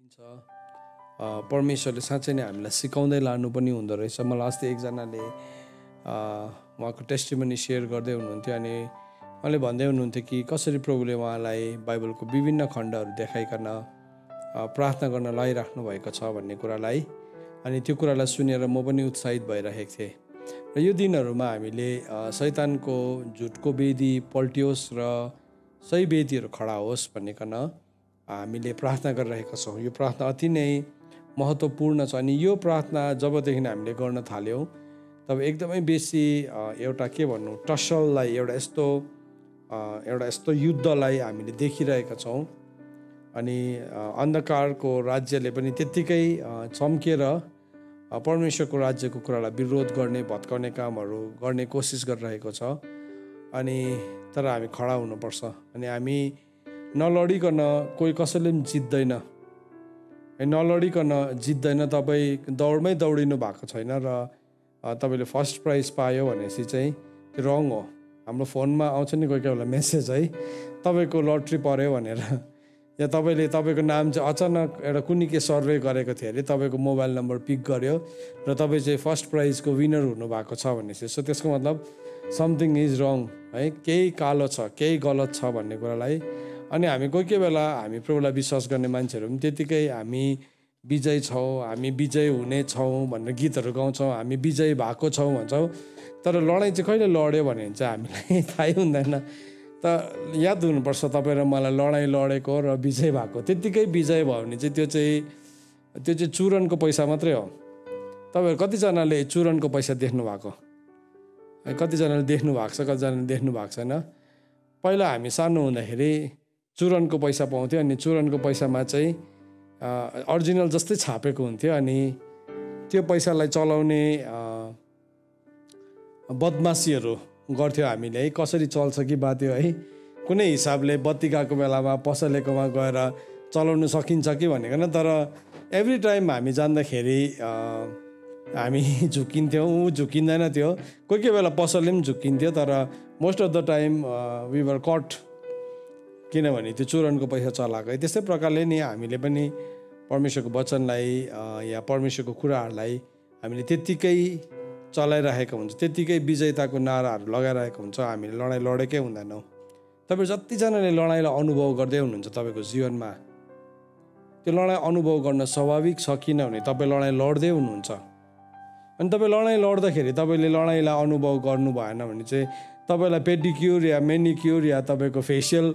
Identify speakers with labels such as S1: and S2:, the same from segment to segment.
S1: दिन्छ परमेश्वरले साँच्चै नै हामीलाई सिकाउँदै लानु पनि हुँदो रहेछ। मलाई अस्ति एकजनाले उहाँको टेस्टिमनी सेयर गर्दै हुनुहुन्थ्यो अनि उहाँले भन्दै हुनुहुन्थ्यो कि कसरी प्रभुले उहाँलाई बाइबलको विभिन्न खण्डहरू देखाइकन प्रार्थना गर्न लगाइराख्नु भएको छ भन्ने कुरालाई, अनि त्यो कुरालाई सुनेर म पनि उत्साहित भइरहेको थिएँ। र यो दिनहरूमा हामीले शैतानको झुटको वेदी पल्टियोस् र सही वेदीहरू खडा होस् भन्नेकन हामीले प्रार्थना गरिरहेका छौँ। यो प्रार्थना अति नै महत्त्वपूर्ण छ अनि यो प्रार्थना जबदेखि हामीले गर्न थाल्यौँ तब एकदमै बेसी एउटा के भन्नु टसललाई एउटा यस्तो युद्धलाई हामीले देखिरहेका छौँ। अनि अन्धकारको राज्यले पनि त्यत्तिकै चम्केर परमेश्वरको राज्यको कुरालाई विरोध गर्ने भत्काउने कामहरू गर्ने कोसिस गरिरहेको छ। अनि तर हामी खडा हुनुपर्छ अनि हामी नलडिकन कोही कसैले पनि जित्दैन, तपाईँ दौडमै दौडिनु भएको छैन र तपाईँले फर्स्ट प्राइज पायो भनेपछि चाहिँ त्यो रङ हो। हाम्रो फोनमा आउँछ नि कोही कोही बेला मेसेज है, तपाईँको लट्री पऱ्यो भनेर, या तपाईँको नाम चाहिँ अचानक एउटा कुनै के सर्वे गरेको थियो अरे, तपाईँको मोबाइल नम्बर पिक गर्यो र तपाईँ चाहिँ फर्स्ट प्राइजको विनर हुनुभएको छ भनेपछि सो त्यसको मतलब समथिङ इज रङ है, केही कालो छ, केही गलत छ भन्ने कुरालाई। अनि हामी कोही कोही बेला हामी प्रभुलाई विश्वास गर्ने मान्छेहरू पनि त्यत्तिकै हामी विजय छौँ, हामी विजय हुने छौँ भनेर गीतहरू गाउँछौँ, हामी विजय भएको छौँ भन्छौँ, तर लडाइँ चाहिँ कहिले लड्यो भने चाहिँ हामीलाई थाहै हुँदैन। त याद हुनुपर्छ तपाईँ र मलाई लडाइँ लडेको र विजय भएको, त्यत्तिकै विजय भयो भने चाहिँ त्यो चाहिँ चुरनको पैसा मात्रै हो। तपाईँहरू कतिजनाले चुरनको पैसा देख्नु भएको, कतिजनाले देख्नु भएको छ, कतिजनाले देख्नु भएको छैन। पहिला हामी सानो हुँदाखेरि चुरनको पैसा पाउँथ्यो अनि चुरनको पैसामा चाहिँ अरिजिनल जस्तै छापेको हुन्थ्यो अनि त्यो पैसालाई चलाउने बदमासीहरू गर्थ्यो हामीले है, कसरी चल्छ कि बात्यो है, कुनै हिसाबले बत्ती गएको बेलामा पसलेकोमा गएर चलाउनु सकिन्छ कि भनेको न। तर एभ्री टाइम हामी जाँदाखेरि हामी झुकिन्थ्यौँ, झुकिँदैन थियो, कोही कोही बेला पसलले पनि झुकिन्थ्यो, तर most of the time we were cut, किनभने त्यो चुरनको पैसा चलाएको है। त्यस्तै प्रकारले नि हामीले पनि परमेश्वरको वचनलाई या परमेश्वरको कुराहरूलाई हामीले त्यत्तिकै चलाइरहेको हुन्छ, त्यत्तिकै विजयताको नाराहरू लगाइरहेको हुन्छ, हामीले लडाइँ लडेकै हुँदैनौँ। तपाईँ जतिजनाले लडाइँलाई अनुभव गर्दै हुनुहुन्छ तपाईँको जीवनमा, त्यो लडाइँ अनुभव गर्न स्वाभाविक छ, किनभने तपाईँ लडाइँ लड्दै हुनुहुन्छ। अनि तपाईँ लडाइँ लड्दाखेरि तपाईँले लडाइँलाई अनुभव गर्नु भएन भने चाहिँ तपाईँलाई पेडिक्योर या मेनिक्योर या तपाईँको फेसियल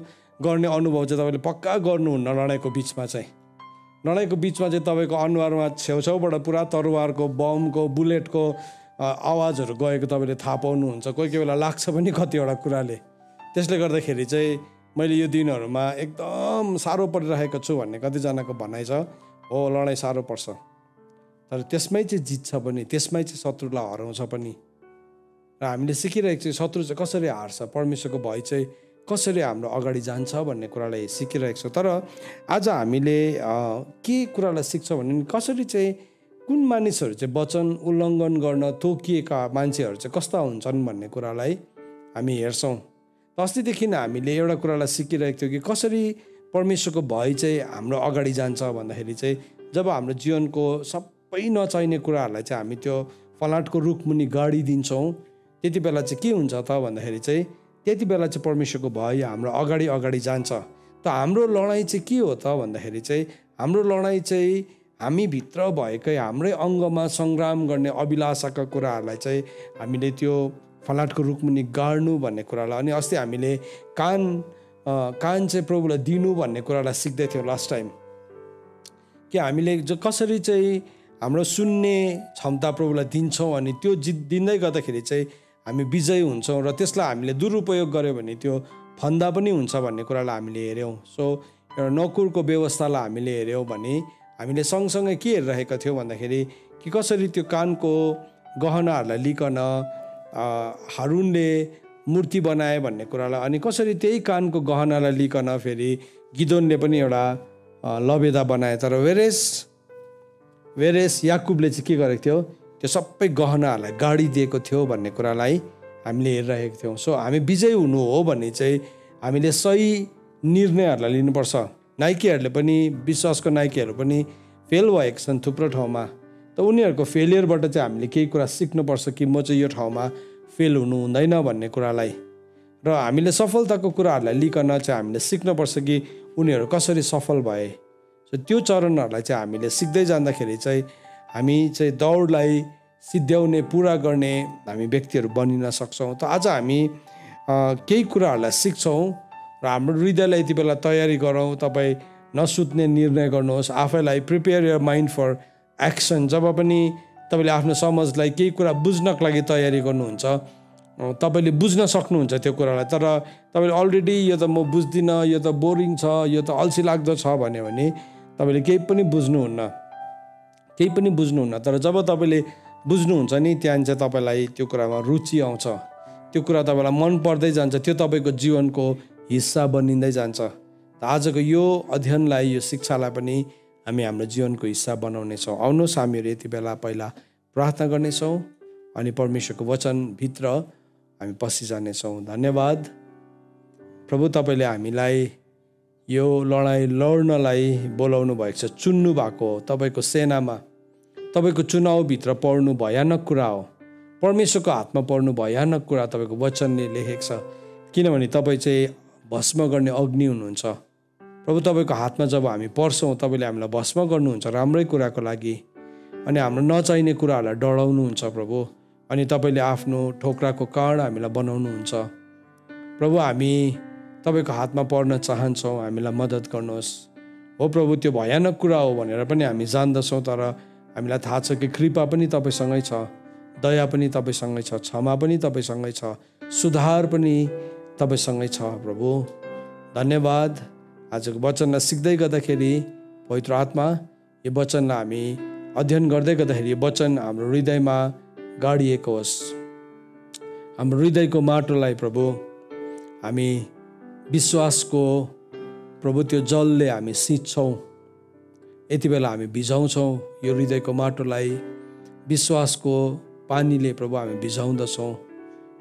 S1: गर्ने अनुभव चाहिँ तपाईँले पक्का गर्नुहुन्न। लडाइँको बिचमा चाहिँ तपाईँको अनुहारमा छेउछाउबाट पुरा तरुवारको बमको बुलेटको आवाजहरू गएको तपाईँले थाहा पाउनुहुन्छ। कोही कोही बेला लाग्छ पनि कतिवटा कुराले। त्यसले गर्दाखेरि चाहिँ मैले यो दिनहरूमा एकदम साह्रो परिरहेको छु भन्ने कतिजनाको भनाइ छ। हो, लडाइँ साह्रो पर्छ, तर त्यसमै चाहिँ जित्छ पनि, त्यसमै चाहिँ शत्रुलाई हराउँछ पनि। र हामीले सिकिरहेको चाहिँ शत्रु चाहिँ कसरी हार्छ, परमेश्वरको भय चाहिँ कसरी हाम्रो अगाडि जान्छ भन्ने कुरालाई सिकिरहेको छौँ। तर आज हामीले के कुरालाई सिक्छौँ भने कसरी चाहिँ कुन मानिसहरू चाहिँ वचन उल्लङ्घन गर्न तोकिएका मान्छेहरू चाहिँ कस्ता हुन्छन् भन्ने कुरालाई हामी हेर्छौँ। अस्तिदेखि हामीले एउटा कुरालाई सिकिरहेको थियौँ कि कसरी परमेश्वरको भय चाहिँ हाम्रो अगाडि जान्छ भन्दाखेरि चाहिँ जब हाम्रो जीवनको सबै नचाहिने कुराहरूलाई चाहिँ हामी त्यो फलाटको रुखमुनि गाडिदिन्छौँ, त्यति बेला चाहिँ के हुन्छ त भन्दाखेरि चाहिँ त्यति बेला चाहिँ परमेश्वरको भय हाम्रो अगाडि जान्छ। त हाम्रो लडाइँ चाहिँ के हो त भन्दाखेरि चाहिँ हाम्रो लडाइँ चाहिँ हामीभित्र भएकै हाम्रै अङ्गमा सङ्ग्राम गर्ने अभिलाषाका कुराहरूलाई चाहिँ हामीले त्यो फलाटको रुखमुनि गाड्नु भन्ने कुरालाई, अनि अस्ति हामीले कान चाहिँ प्रभुलाई दिनु भन्ने कुरालाई सिक्दै थियौँ लास्ट टाइम, कि हामीले कसरी चाहिँ हाम्रो सुन्ने क्षमता प्रभुलाई दिन्छौँ अनि त्यो दिँदै गर्दाखेरि चाहिँ हामी विजयी हुन्छौँ र त्यसलाई हामीले दुरुपयोग गऱ्यो भने त्यो फन्दा पनि हुन्छ भन्ने कुरालाई हामीले हेऱ्यौँ। सो एउटा नकुरको व्यवस्थालाई हामीले हेऱ्यौँ भने हामीले सँगसँगै के हेरिरहेका थियौँ भन्दाखेरि कि कसरी त्यो कानको गहनाहरूलाई लिकन हारुनले मूर्ति बनाए भन्ने कुरालाई, अनि कसरी त्यही कानको गहनालाई लिकन फेरि गिदोनले पनि एउटा लबेदा बनाए। तर वेरेस याकुबले चाहिँ के गरेको थियो, त्यो सबै गहनाहरूलाई गाडिदिएको थियो भन्ने कुरालाई हामीले हेरिरहेको थियौँ। सो हामी विजय हुनु हो भने चाहिँ हामीले सही निर्णयहरूलाई लिनुपर्छ। नाइकीहरूले पनि विश्वासको नाइकीहरू पनि फेल भएको छन् थुप्रो ठाउँमा। त उनीहरूको फेलियरबाट चाहिँ हामीले केही कुरा सिक्नुपर्छ कि म चाहिँ यो ठाउँमा फेल हुनु हुँदैन भन्ने कुरालाई। र हामीले सफलताको कुराहरूलाई लिकन चाहिँ हामीले सिक्नुपर्छ कि उनीहरू कसरी सफल भए। सो त्यो चरणहरूलाई चाहिँ हामीले सिक्दै जाँदाखेरि चाहिँ हामी चाहिँ दौडलाई सिद्ध्याउने पुरा गर्ने हामी व्यक्तिहरू बनिन सक्छौँ। त आज हामी केही कुराहरूलाई सिक्छौँ र हाम्रो हृदयलाई यति बेला तयारी गरौँ। तपाईँ नसुत्ने निर्णय गर्नुहोस्, आफैलाई prepare your mind for action. जब पनि तपाईँले आफ्नो समाजलाई केही कुरा बुझ्नको लागि तयारी गर्नुहुन्छ, तपाईँले बुझ्न सक्नुहुन्छ त्यो कुरालाई, तर तपाईँले अलरेडी यो त म बुझ्दिनँ, यो त बोरिङ छ, यो त अल्छी लाग्दो छ भन्यो भने तपाईँले केही पनि बुझ्नुहुन्न। तर जब तपाईँले बुझ्नुहुन्छ नि, त्यहाँ चाहिँ तपाईँलाई त्यो कुरामा रुचि आउँछ, त्यो कुरा तपाईँलाई मन पर्दै जान्छ, त्यो तपाईँको जीवनको हिस्सा बनिँदै जान्छ। त आजको यो अध्ययनलाई, यो शिक्षालाई पनि हामी हाम्रो जीवनको हिस्सा बनाउनेछौँ। आउनुहोस् हामीहरू यति बेला पहिला प्रार्थना गर्नेछौँ अनि परमेश्वरको वचनभित्र हामी पसिजानेछौँ। धन्यवाद प्रभु, तपाईँले हामीलाई यो लडाइँ लड्नलाई बोलाउनु भएको छ, चुन्नु भएको हो। तपाईँको सेनामा, तपाईँको चुनावभित्र पढ्नु भयानक कुरा हो। परमेश्वरको हातमा पढ्नु भयानक कुरा तपाईँको वचनले लेखेको छ, किनभने तपाईँ चाहिँ भस्म गर्ने अग्नि हुनुहुन्छ। प्रभु, तपाईँको हातमा जब हामी पर्छौँ, तपाईँले हामीलाई भस्म गर्नुहुन्छ राम्रै कुराको लागि, अनि हाम्रो नचाहिने कुराहरूलाई डढाउनुहुन्छ प्रभु, अनि तपाईँले आफ्नो ठोक्राको काँड हामीलाई बनाउनुहुन्छ। प्रभु, हामी तपाईँको हातमा पर्न चाहन्छौँ, हामीलाई मद्दत गर्नुहोस्। हो प्रभु, त्यो भयानक कुरा हो भनेर पनि हामी जान्दछौँ, तर हामीलाई थाहा छ कि कृपा पनि तपाईँसँगै छ, दया पनि तपाईँसँगै छ, क्षमा पनि तपाईँसँगै छ, सुधार पनि तपाईँसँगै छ। प्रभु धन्यवाद। आजको वचनलाई सिक्दै गर्दाखेरि पवित्र आत्मा, यो वचनलाई हामी अध्ययन गर्दै गर्दाखेरि यो वचन हाम्रो हृदयमा गाडिएको होस्। हाम्रो हृदयको माटोलाई प्रभु हामी विश्वासको प्रभु त्यो जलले हामी सिँच्छौँ। यति बेला हामी भिजाउँछौँ यो हृदयको माटोलाई विश्वासको पानीले प्रभु हामी भिजाउँदछौँ,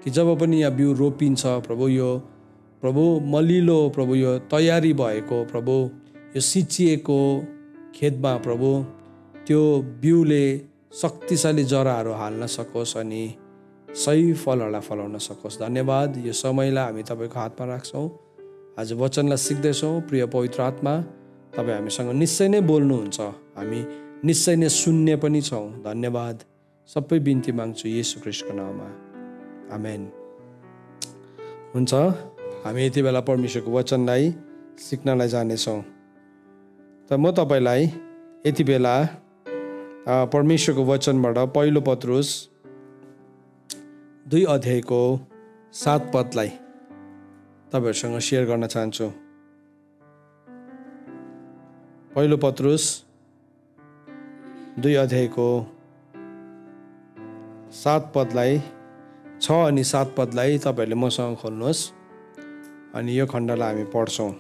S1: कि जब पनि यहाँ बिउ रोपिन्छ प्रभु, यो प्रभु मलिलो प्रभु यो तयारी भएको प्रभु यो सिँचिएको खेतमा प्रभु त्यो बिउले शक्तिशाली जराहरू हाल्न सकोस् अनि सही फलहरूलाई फलाउन सकोस्। धन्यवाद। यो समयलाई हामी तपाईँको हातमा राख्छौँ। आज वचनलाई सिक्दैछौँ। प्रिय पवित्र आत्मा, तपाईँ हामीसँग निश्चय नै बोल्नुहुन्छ, हामी निश्चय नै सुन्ने पनि छौँ। धन्यवाद। सबै बिन्ती माग्छु येशू ख्रीष्टको नाममा, आमेन। हुन्छ, हामी यति बेला परमेश्वरको वचनलाई सिक्नलाई जानेछौँ। त म तपाईँलाई यति बेला परमेश्वरको वचनबाट पहिलो पत्रुस 2 अध्यायको 7 पदलाई तपाईँहरूसँग सेयर गर्न चाहन्छु। पहिलो पत्रुस 2 अध्यायको 7 पदलाई 6 अनि 7 पदलाई तपाईँहरूले मसँग खोल्नुहोस् अनि यो खण्डलाई हामी पढ्छौँ।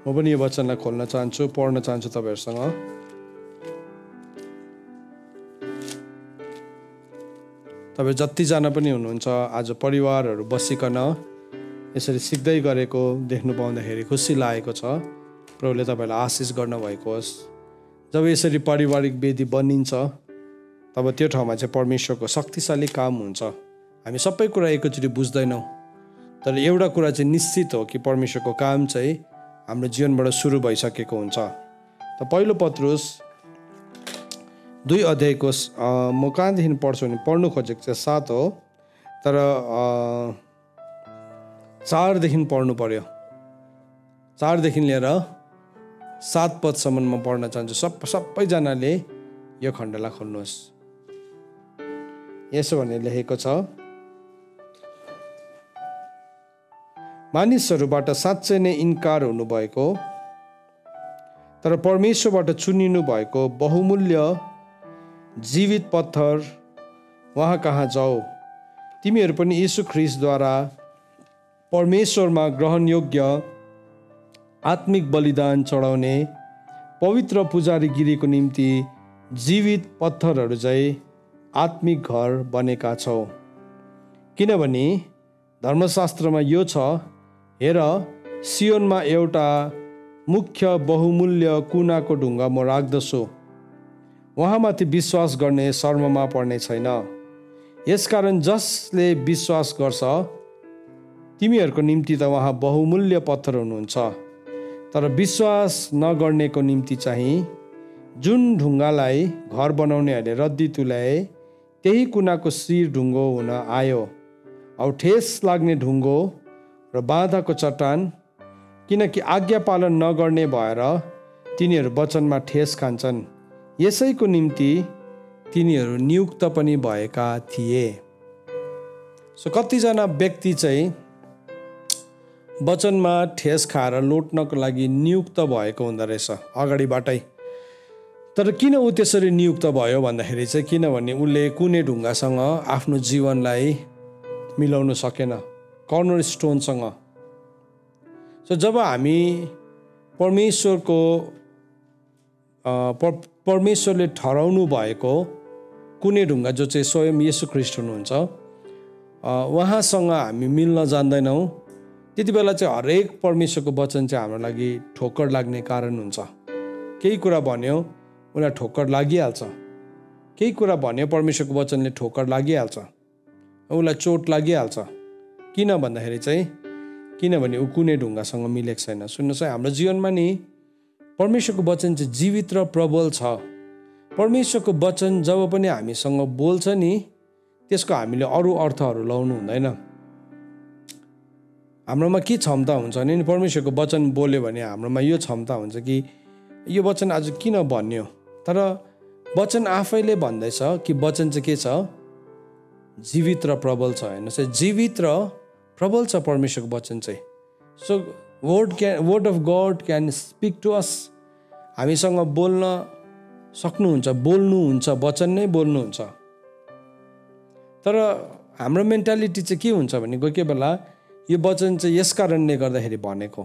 S1: म पनि यो वचनलाई खोल्न चाहन्छु, पढ्न चाहन्छु तपाईँहरूसँग। तपाईँ जतिजना पनि हुनुहुन्छ आज परिवारहरू बसिकन यसरी सिक्दै गरेको देख्नु पाउँदाखेरि खुसी लागेको छ। प्रभुले तपाईँलाई आशिष गर्नुभएको होस्। जब यसरी पारिवारिक वेदी बनिन्छ तब त्यो ठाउँमा चाहिँ परमेश्वरको शक्तिशाली काम हुन्छ। हामी सबै कुरा एकैचोटि बुझ्दैनौँ, तर एउटा कुरा चाहिँ निश्चित हो कि परमेश्वरको काम चाहिँ हाम्रो जीवनबाट सुरु भइसकेको हुन्छ। त पहिलो पत्रुस 2 अध्यायको म कहाँदेखि पढ्छु भने पढ्नु खोजेको चाहिँ 7 हो, तर 4 देखि पढ्नु पर्यो। 4 देखि लिएर 7 पदसम्म म पढ्न चाहन्छु। सबैजनाले यो खण्डलाई खोल्नुहोस्। यसो भनेर लेखेको छ, मानिसहरूबाट साँच्चै नै इन्कार हुनुभएको तर परमेश्वरबाट चुनिनु भएको बहुमूल्य जीवित पत्थर उहाँ कहाँ जाऊ। तिमीहरू पनि यीशु ख्रीष्टद्वारा परमेश्वरमा ग्रहणयोग्य आत्मिक बलिदान चढाउने पवित्र पुजारीगिरीको निम्ति जीवित पत्थरहरू चाहिँ आत्मिक घर बनेका छौँ। किनभने धर्मशास्त्रमा यो छ, हेर सियोनमा एउटा मुख्य बहुमूल्य कुनाको ढुङ्गा म राख्दछु, उहाँमाथि विश्वास गर्ने शर्ममा पर्ने छैन। यसकारण जसले विश्वास गर्छ तिमीहरूको निम्ति त उहाँ बहुमूल्य पत्थर हुनुहुन्छ, तर विश्वास नगर्नेको निम्ति चाहिँ जुन ढुङ्गालाई घर बनाउनेहरूले रद्दी तुल्याए त्यही कुनाको शिर ढुङ्गो हुन आयो, औ ठेस लाग्ने ढुङ्गो र बाधाको चट्टान, किनकि आज्ञा पालन नगर्ने भएर तिनीहरू वचनमा ठेस खान्छन्। यसैको निम्ति तिनीहरू नियुक्त पनि भएका थिए। सो कतिजना व्यक्ति चाहिँ वचनमा ठेस खाएर लोट्नको लागि नियुक्त भएको हुँदो रहेछ अगाडिबाटै। तर किन ऊ त्यसरी नियुक्त भयो भन्दाखेरि चाहिँ किनभने उसले कुनै ढुङ्गासँग आफ्नो जीवनलाई मिलाउन सकेन, कर्नर स्टोनसँग। सो जब हामी परमेश्वरले ठहराउनु भएको कुनै ढुङ्गा जो चाहिँ स्वयं येशू ख्रीष्ट हुनुहुन्छ, उहाँसँग हामी मिल्न जान्दैनौँ, त्यति बेला चाहिँ हरेक परमेश्वरको वचन चाहिँ हाम्रो लागि ठोक्कर लाग्ने कारण हुन्छ। केही कुरा भन्यो उसलाई ठोक्कर लागिहाल्छ, केही कुरा भन्यो परमेश्वरको वचनले ठोक्कर लागिहाल्छ, उसलाई चोट लागिहाल्छ। किन भन्दाखेरि चाहिँ किनभने ऊ कुनै ढुङ्गासँग मिलेको छैन। सुन्नुहोस् है, हाम्रो जीवनमा नि परमेश्वरको वचन चाहिँ जीवित र प्रबल छ। परमेश्वरको वचन जब पनि हामीसँग बोल्छ नि, त्यसको हामीले अरू अर्थहरू लाउनु हुँदैन। हाम्रोमा के क्षमता हुन्छ भने परमेश्वरको वचन बोल्यो भने हाम्रोमा यो क्षमता हुन्छ कि यो वचन आज किन भन्यो, तर वचन आफैले भन्दैछ कि वचन चाहिँ के छ, जीवित र प्रबल छ। हेर्नुहोस्, जीवित र प्रबल छ परमेश्वरको वचन चाहिँ। So word of God can speak to us. हामीसँग बोल्न सक्नुहुन्छ, बोल्नुहुन्छ, वचन नै बोल्नुहुन्छ। तर हाम्रो मेन्टालिटी चाहिँ के हुन्छ भने कोही कोही बेला यो वचन चाहिँ यस कारणले गर्दाखेरि भनेको,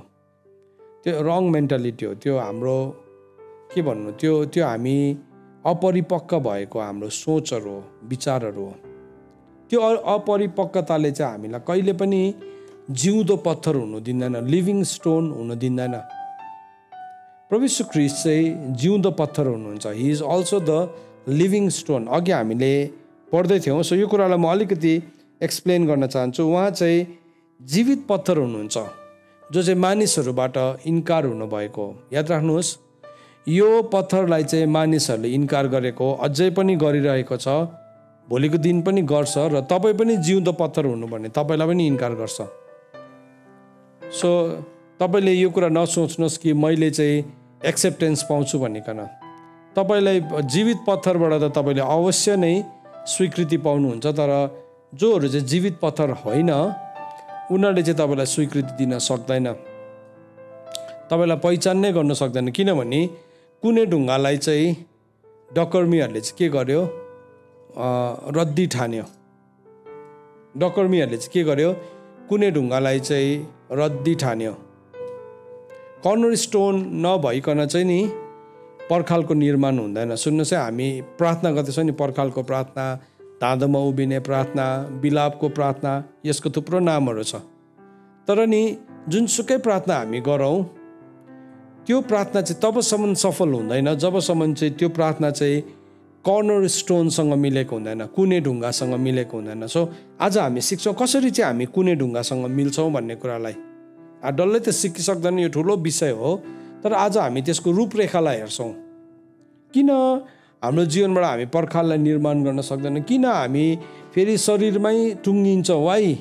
S1: त्यो रङ मेन्टालिटी हो। त्यो हाम्रो के भन्नु, त्यो हामी अपरिपक्व भएको हाम्रो सोचहरू हो, विचारहरू हो। त्यो अपरिपक्वताले चाहिँ हामीलाई कहिले पनि जिउँदो पत्थर हुनु दिँदैन, लिभिङ स्टोन हुनु दिँदैन। प्रभु यीशु ख्रीष्ट चाहिँ जिउँदो पत्थर हुनुहुन्छ। He is also the living stone. अघि हामीले पढ्दै थियौँ, सो यो कुरालाई म अलिकति एक्सप्लेन गर्न चाहन्छु। उहाँ चाहिँ जीवित पत्थर हुनुहुन्छ जो चाहिँ मानिसहरूबाट इन्कार हुनुभएको। याद राख्नुहोस्, यो पत्थरलाई चाहिँ मानिसहरूले इन्कार गरेको, अझै पनि गरिरहेको छ, भोलिको दिन पनि गर्छ, र तपाईँ पनि जिउँदो पत्थर हुनु भने तपाईँलाई पनि इन्कार गर्छ। सो तपाईँले यो कुरा नसोच्नुहोस् कि मैले चाहिँ एक्सेप्टेन्स पाउँछु भनिकन। तपाईँलाई जीवित पत्थरबाट त तपाईँले अवश्य नै स्वीकृति पाउनुहुन्छ, तर जोहरू चाहिँ जीवित पत्थर होइन उनीहरूले चाहिँ तपाईँलाई स्वीकृति दिन सक्दैन, तपाईँलाई पहिचान नै गर्न सक्दैन। किनभने कुनै ढुङ्गालाई चाहिँ डकर्मीहरूले चाहिँ के गर्यो, रद्दी ठान्यो। डकर्मीहरूले चाहिँ के गर्यो, कुनै ढुङ्गालाई चाहिँ रद्दी ठान्यो। कर्नर स्टोन नभइकन चाहिँ नि पर्खालको निर्माण हुँदैन। सुन्नुहोस् है, हामी प्रार्थना गर्दैछौँ नि, पर्खालको प्रार्थना, धाँधोमा उभिने प्रार्थना, बिलापको प्रार्थना, यसको थुप्रो नामहरू छ। तर नि जुनसुकै प्रार्थना हामी गरौँ, त्यो प्रार्थना चाहिँ तबसम्म सफल हुँदैन जबसम्म चाहिँ त्यो प्रार्थना चाहिँ कर्नर स्टोनसँग मिलेको हुँदैन, कुनै ढुङ्गासँग मिलेको हुँदैन। सो आज हामी सिक्छौँ कसरी चाहिँ हामी कुनै ढुङ्गासँग मिल्छौँ भन्ने कुरालाई। डल्लै त सिकिसक्दैन, यो ठुलो विषय हो, तर आज हामी त्यसको रूपरेखालाई हेर्छौँ। किन हाम्रो जीवनबाट हामी पर्खाललाई निर्माण गर्न सक्दैनौँ? किन हामी फेरि शरीरमै टुङ्गिन्छौँ? वाइ?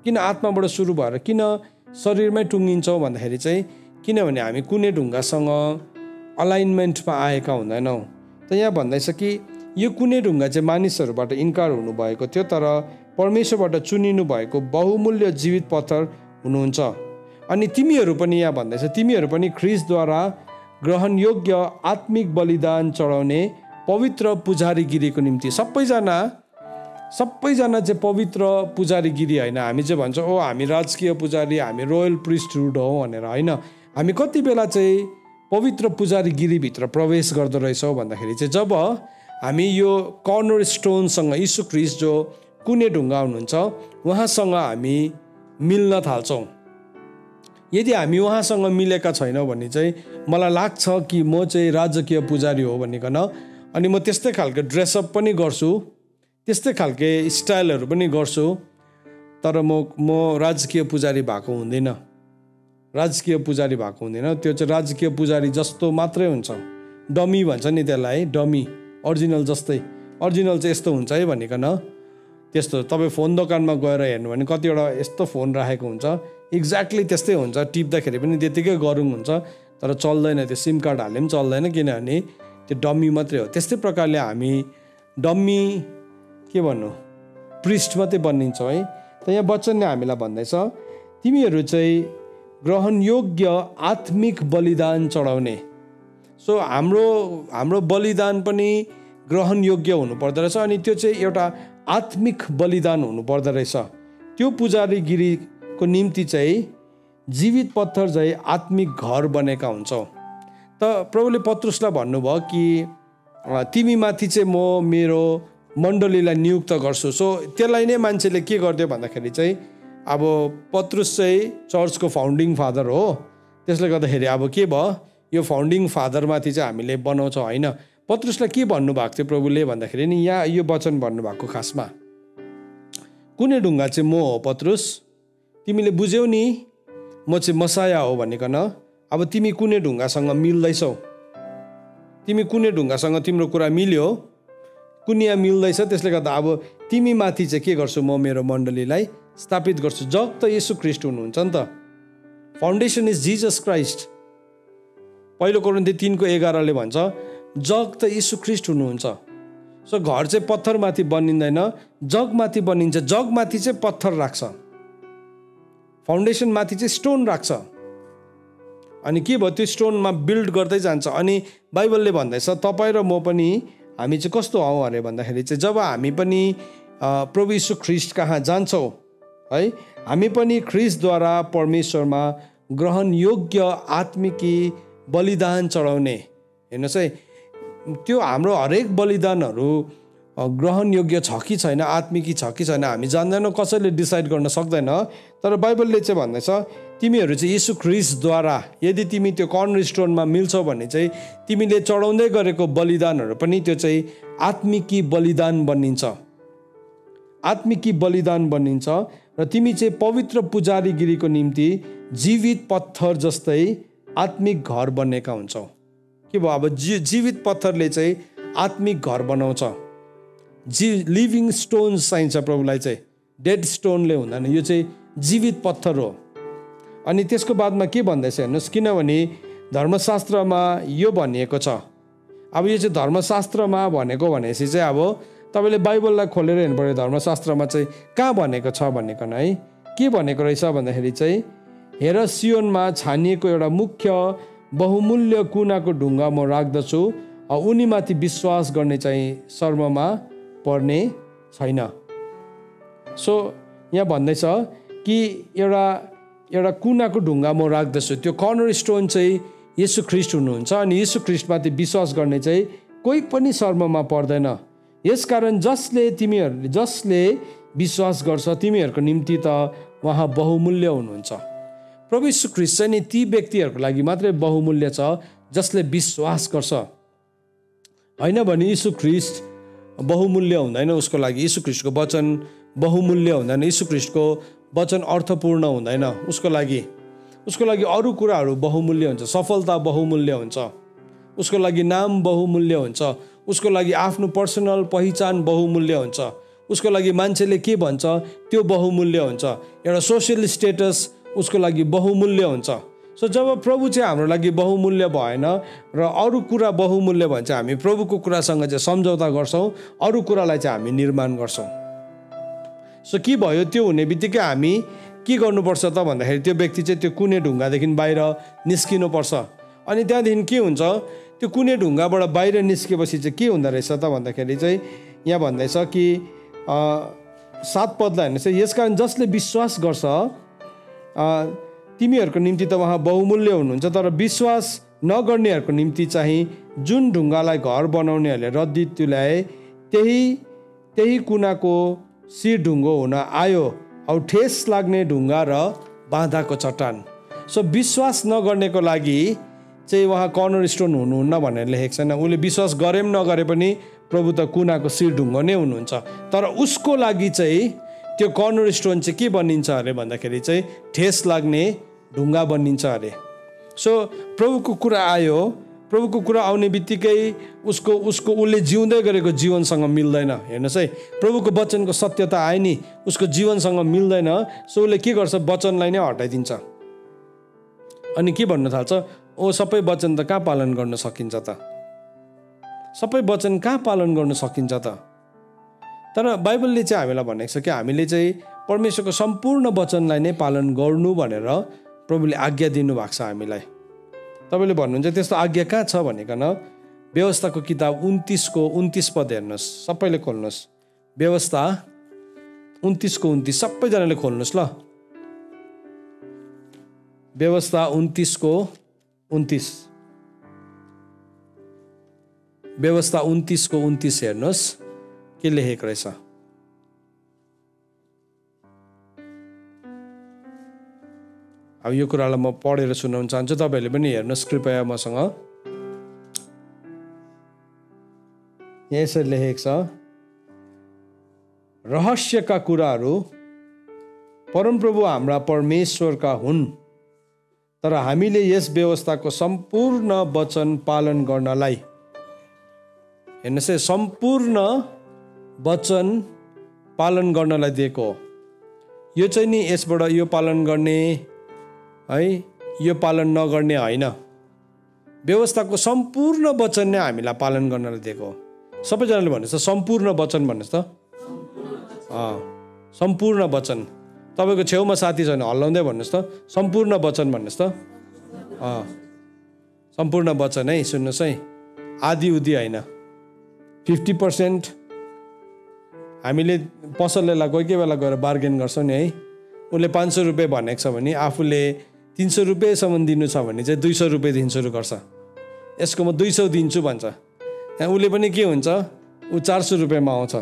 S1: किन आत्माबाट सुरु भएर किन शरीरमै टुङ्गिन्छौँ भन्दाखेरि चाहिँ किनभने हामी कुनै ढुङ्गासँग अलाइनमेन्टमा आएका हुँदैनौँ। त यहाँ भन्दैछ कि यो कुनै ढुङ्गा चाहिँ मानिसहरूबाट इन्कार हुनुभएको थियो, तर परमेश्वरबाट चुनिनु भएको बहुमूल्य जीवित पत्थर हुनुहुन्छ। अनि तिमीहरू पनि, यहाँ भन्दैछ, तिमीहरू पनि ख्रीष्टद्वारा ग्रहणयोग्य आत्मिक बलिदान चढाउने पवित्र पुजारीगिरीको निम्ति। सबैजना चाहिँ पवित्र पुजारीगिरी होइन। हामी चाहिँ भन्छौँ ओ हामी राजकीय पुजारी, हामी रोयल प्रिस्टहुड हौ भनेर। होइन, हामी कति बेला चाहिँ पवित्र पुजारी गिरीभित्र प्रवेश गर्दो रहेछौँ भन्दाखेरि चाहिँ जब हामी यो कर्नर स्टोनसँग यीशु ख्रीष्ट जो कुने ढुङ्गा हुनुहुन्छ उहाँसँग हामी मिल्न थाल्छौँ। यदि हामी उहाँसँग मिलेका छैनौँ भने चाहिँ मलाई लाग्छ कि म चाहिँ राजकीय पुजारी हो भनिकन अनि म त्यस्तै खालको ड्रेसअप पनि गर्छु, त्यस्तै खालके स्टाइलहरू पनि गर्छु, तर म राजकीय पुजारी भएको हुँदैन। राजकीय पुजारी भएको हुँदैन, त्यो चाहिँ राजकीय पुजारी जस्तो मात्रै हुन्छ। डमी भन्छ नि त्यसलाई, डमी। ओरिजिनल जस्तै, ओरिजिनल चाहिँ यस्तो हुन्छ है भनिकन त्यस्तो। तपाईँ फोन दोकानमा गएर हेर्नु भने कतिवटा यस्तो फोन राखेको हुन्छ, एक्ज्याक्टली त्यस्तै हुन्छ, टिप्दाखेरि पनि त्यतिकै गरुङ हुन्छ, तर चल्दैन, त्यो सिम कार्ड हाले पनि चल्दैन, किनभने त्यो डम्मी मात्रै हो। त्यस्तै प्रकारले हामी डम्मी के भन्नु प्रिस्ट मात्रै बनिन्छौँ है। त यहाँ वचनले हामीलाई भन्दैछ तिमीहरू चाहिँ ग्रहणयोग्य आत्मिक बलिदान चढाउने। सो हाम्रो बलिदान पनि ग्रहणयोग्य हुनुपर्दो रहेछ अनि त्यो चाहिँ एउटा आत्मिक बलिदान हुनुपर्दो रहेछ। त्यो पुजारीगिरीको निम्ति चाहिँ जीवित पत्थर चाहिँ आत्मिक घर बनेका हुन्छौँ। त प्रभुले पत्रुसलाई भन्नुभयो कि तिमीमाथि चाहिँ म मेरो मण्डलीलाई नियुक्त गर्छु। सो त्यसलाई नै मान्छेले के गरिदियो भन्दाखेरि चाहिँ अब पत्रुस चाहिँ चर्चको फाउन्डिङ फादर हो, त्यसले गर्दाखेरि अब के भयो यो फाउन्डिङ फादरमाथि चाहिँ हामीले बनाउँछौँ होइन। पत्रुसलाई के भन्नुभएको थियो प्रभुले भन्दाखेरि नि यहाँ यो वचन भन्नुभएको खासमा कुनै ढुङ्गा चाहिँ म हो पत्रुस, तिमीले बुझ्यौ नि म चाहिँ मसाया हो भनिकन। अब तिमी कुनै ढुङ्गासँग मिल्दैछौ, तिमी कुनै ढुङ्गासँग तिम्रो कुरा मिल्यो, कुनिया मिल्दैछ, त्यसले गर्दा अब तिमी माथि चाहिँ के गर्छु म मेरो मण्डलीलाई स्थापित गर्छु। जग त येशू ख्रीष्ट हुनुहुन्छ नि त, फाउन्डेसन इज जिजस क्राइस्ट। पहिलो कोरिन्थी 3:11 भन्छ जग त येशू ख्रीष्ट हुनुहुन्छ। सो घर चाहिँ पत्थरमाथि बनिँदैन, जगमाथि बनिन्छ। जगमाथि चाहिँ पत्थर राख्छ, फाउन्डेसनमाथि चाहिँ स्टोन राख्छ, अनि के भयो त्यो स्टोनमा बिल्ड गर्दै जान्छ। अनि बाइबलले भन्दैछ तपाईँ र म पनि हामी चाहिँ कस्तो हौँ अरे भन्दाखेरि चाहिँ जब हामी पनि प्रभु यीशु ख्रीष्ट कहाँ जान्छौँ है, हामी पनि ख्रीष्टद्वारा परमेश्वरमा ग्रहणयोग्य आत्मिकी बलिदान चढाउने। हेर्नुहोस् है, त्यो हाम्रो हरेक बलिदानहरू ग्रहणयोग्य छ कि छैन, आत्मिकी छ कि छैन हामी जान्दैनौँ, कसैले डिसाइड गर्न सक्दैन। तर बाइबलले चाहिँ भन्दैछ तिमीहरू चाहिँ येशू ख्रीष्टद्वारा यदि तिमी त्यो कर्नर स्टोनमा मिल्छौ भने चाहिँ तिमीले चढाउँदै गरेको बलिदानहरू पनि त्यो चाहिँ आत्मिकी बलिदान बनिन्छ, आत्मिकी बलिदान बनिन्छ र तिमी चाहिँ पवित्र पुजारीगिरीको निम्ति जीवित पत्थर जस्तै आत्मिक घर बनेका हुन्छौ। के भयो अब जीवित पत्थरले चाहिँ आत्मिक घर बनाउँछ। लिभिङ स्टोन्स चाहिन्छ प्रभुलाई चाहिँ, डेड स्टोनले हुँदैन, यो चाहिँ जीवित पत्थर हो। अनि त्यसको बादमा के भन्दैछ हेर्नुहोस्, किनभने धर्मशास्त्रमा यो भनिएको छ। अब यो चाहिँ धर्मशास्त्रमा भनेको भनेपछि चाहिँ अब तपाईँले बाइबललाई खोलेर हेर्नु पऱ्यो धर्मशास्त्रमा चाहिँ कहाँ भनेको छ भनेको है। के भनेको रहेछ भन्दाखेरि चाहिँ हेर सियोनमा छानिएको एउटा मुख्य बहुमूल्य कुनाको ढुङ्गा म राख्दछु, उनीमाथि विश्वास गर्ने चाहिँ शर्ममा पर्ने छैन। सो यहाँ भन्दैछ कि एउटा कुनाको ढुङ्गा म राख्दछु, त्यो कर्नर स्टोन चाहिँ येशू ख्रीष्ट हुनुहुन्छ अनि येशू ख्रीष्टमाथि विश्वास गर्ने चाहिँ कोही पनि शर्ममा पर्दैन। यसकारण जसले विश्वास गर्छ तिमीहरूको निम्ति त उहाँ बहुमूल्य हुनुहुन्छ। प्रभु येशू ख्रीष्ट चाहिँ नि ती व्यक्तिहरूको लागि मात्रै बहुमूल्य छ जसले विश्वास गर्छ, होइन भने येशू ख्रीष्ट बहुमूल्य हुँदैन उसको लागि। येशू ख्रीष्टको वचन बहुमूल्य हुँदैन, येशू ख्रीष्टको वचन अर्थपूर्ण हुँदैन उसको लागि अरू कुराहरू बहुमूल्य हुन्छ, सफलता बहुमूल्य हुन्छ, उसको लागि नाम बहुमूल्य हुन्छ, उसको लागि आफ्नो पर्सनल पहिचान बहुमूल्य हुन्छ, उसको लागि मान्छेले के भन्छ त्यो बहुमूल्य हुन्छ, एउटा सोसियल स्टेटस उसको लागि बहुमूल्य हुन्छ। सो जब प्रभु चाहिँ हाम्रो लागि बहुमूल्य भएन र अरू कुरा बहुमूल्य भन्छ हामी प्रभुको कुरासँग चाहिँ सम्झौता गर्छौँ, अरू कुरालाई चाहिँ हामी निर्माण गर्छौँ। सो के भयो त्यो हुने बित्तिकै हामी के गर्नुपर्छ त भन्दाखेरि त्यो व्यक्ति चाहिँ त्यो कुनै ढुङ्गादेखि बाहिर निस्किनुपर्छ। अनि त्यहाँदेखि के हुन्छ, त्यो कुनै ढुङ्गाबाट बाहिर निस्केपछि चाहिँ के हुँदो रहेछ त भन्दाखेरि चाहिँ यहाँ भन्दैछ कि 7 पदलाई हेर्नुहोस्, यसकारण जसले विश्वास गर्छ तिमीहरूको निम्ति त उहाँ बहुमूल्य हुनुहुन्छ, तर विश्वास नगर्नेहरूको निम्ति चाहिँ जुन ढुङ्गालाई घर बनाउनेहरूले रद्दी तुल्याए त्यही कुनाको शिर ढुङ्गो हुन आयो औ ठेस लाग्ने ढुङ्गा र बाँधाको चट्टान। सो विश्वास नगर्नेको लागि चाहिँ उहाँ कर्नर स्टोन हुनुहुन्न भनेर लेखेको छैन। उसले विश्वास गरे पनि नगरे पनि प्रभु त कुनाको शिर ढुङ्गो नै हुनुहुन्छ। तर उसको लागि चाहिँ त्यो कर्नर स्टोन चाहिँ के बनिन्छ अरे भन्दाखेरि चाहिँ ठेस लाग्ने ढुङ्गा बनिन्छ अरे। सो प्रभुको कुरा आयो, प्रभुको कुरा आउने बित्तिकै उसले जिउँदै गरेको जीवनसँग मिल्दैन। हेर्नुहोस् है, प्रभुको वचनको सत्यता आयो नि, उसको जीवनसँग मिल्दैन। सो उसले के गर्छ, वचनलाई नै हटाइदिन्छ अनि के भन्नु थाल्छ, ओ सबै वचन त कहाँ पालन गर्न सकिन्छ त, सबै वचन कहाँ पालन गर्न सकिन्छ त। तर बाइबलले चाहिँ हामीलाई भनेको छ कि हामीले चाहिँ परमेश्वरको सम्पूर्ण वचनलाई नै पालन गर्नु भनेर प्रभुले आज्ञा दिनुभएको छ हामीलाई। तपाईँले भन्नुहुन्छ त्यस्तो आज्ञा कहाँ छ भनिकन व्यवस्थाको किताब 29 पद हेर्नुहोस्, सबैले खोल्नुहोस्। व्यवस्था 29 सबैजनाले खोल्नुहोस् ल। व्यवस्था 29 व्यवस्था 29 हेर्नुहोस् के लेखेको रहेछ। अब यो कुरालाई म पढेर सुनाउन चाहन्छु, तपाईँहरूले पनि हेर्नुहोस् कृपया मसँग। यहाँ यसरी लेखेको छ, रहस्यका कुराहरू परमप्रभु हाम्रा परमेश्वरका हुन्, तर हामीले यस व्यवस्थाको सम्पूर्ण वचन पालन गर्नलाई, हेर्नुहोस् है, सम्पूर्ण वचन पालन गर्नलाई दिएको हो। यो चाहिँ नि यसबाट यो पालन गर्ने है, यो पालन नगर्ने होइन, व्यवस्थाको सम्पूर्ण वचन नै हामीलाई पालन गर्नलाई दिएको हो। सबैजनाले भन्नुहोस् त सम्पूर्ण वचन भन्नुहोस् त। सम्पूर्ण वचन। तपाईँको छेउमा साथी छैन हल्लाउँदै भन्नुहोस् त सम्पूर्ण वचन भन्नुहोस् त। सम्पूर्ण वचन है, सुन्नुहोस् है, आधी उधी होइन। 50% हामीले पसललाई कोही बेला गएर बार्गेन गर्छौँ नि है, उसले 500 रुपियाँ भनेको छ भने आफूले 300 रुपियाँसम्म दिनु छ भने चाहिँ 200 रुपियाँ दिन सुरु गर्छ। यसको म 200 दिन्छु भन्छ, उसले पनि के हुन्छ, ऊ 400 रुपियाँमा आउँछ।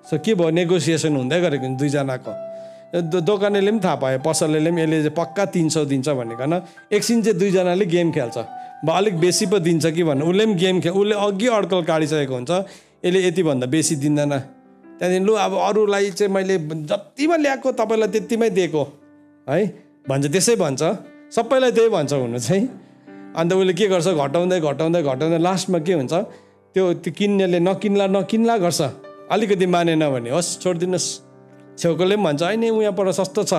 S1: सो के भयो, नेगोसिएसन हुँदै गरेको हुन्छ दुईजनाको। दोकानेले पनि थाहा पायो, पसलले पनि यसले पक्का 300 दिन्छ भनेकन एकछिन चाहिँ दुईजनाले गेम खेल्छ, अलिक बेसी पो दिन्छ कि भन्नु, उसले पनि गेम उसले अघि अड्कल काटिसकेको हुन्छ, यसले यतिभन्दा बेसी दिँदैन। त्यहाँदेखि लु अब अरूलाई चाहिँ मैले जतिमा ल्याएको तपाईँलाई त्यतिमै दिएको है भन्छ, त्यसै भन्छ, सबैलाई त्यही भन्छ हुनु चाहिँ। अन्त उसले के गर्छ, घटाउँदै लास्टमा के हुन्छ, त्यो किन्नेले नकिन्ला गर्छ। अलिकति मानेन भने होस् छोडिदिनुहोस्, छेउकोले पनि भन्छ होइन यहाँ पर सस्तो छ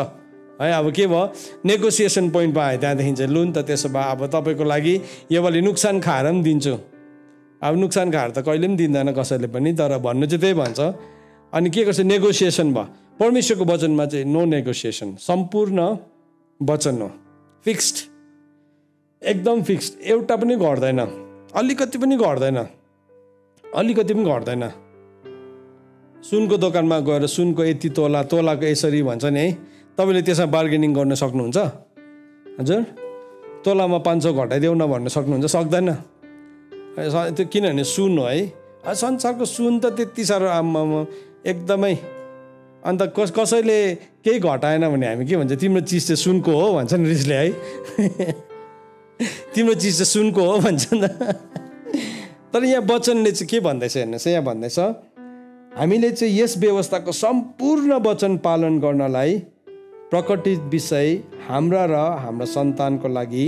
S1: है। अब के भयो, नेगोसिएसन पोइन्टमा आयो, त्यहाँदेखि चाहिँ लु नि त त्यसो भए अब तपाईँको लागि योपालि नोक्सान खाएर पनि दिन्छु। अब नोक्सान खाएर त कहिले पनि दिँदैन कसैले पनि, तर भन्नु चाहिँ त्यही भन्छ। अनि के गर्छ, नेगोसिएसन भयो। परमेश्वरको वचनमा चाहिँ नो नेगोसिएसन, सम्पूर्ण वचन हो, फिक्स्ड, एकदम फिक्स्ड, एउटा पनि घट्दैन, अलिकति पनि घट्दैन। सुनको दोकानमा गएर सुनको यति तोलाको यसरी भन्छ नि है, तपाईँले त्यसमा बार्गेनिङ गर्न सक्नुहुन्छ? हजुर, तोलामा 500 घटाइदेऊ न भन्न सक्नुहुन्छ? सक्दैन। त्यो किनभने सुन हो है, संसारको सुन त त्यति साह्रो आम्मामा एकदमै। अन्त कसैले केही घटाएन भने हामी के भन्छ, तिम्रो चिज चाहिँ सुनको हो भन्छ नि रिसले है। तिम्रो चिज चाहिँ सुनको हो भन्छ नि त। तर यहाँ वचनले चाहिँ के भन्दैछ हेर्नुहोस्, यहाँ भन्दैछ हामीले चाहिँ यस व्यवस्थाको सम्पूर्ण वचन पालन गर्नलाई प्रकटित विषय हाम्रा र हाम्रा सन्तानको लागि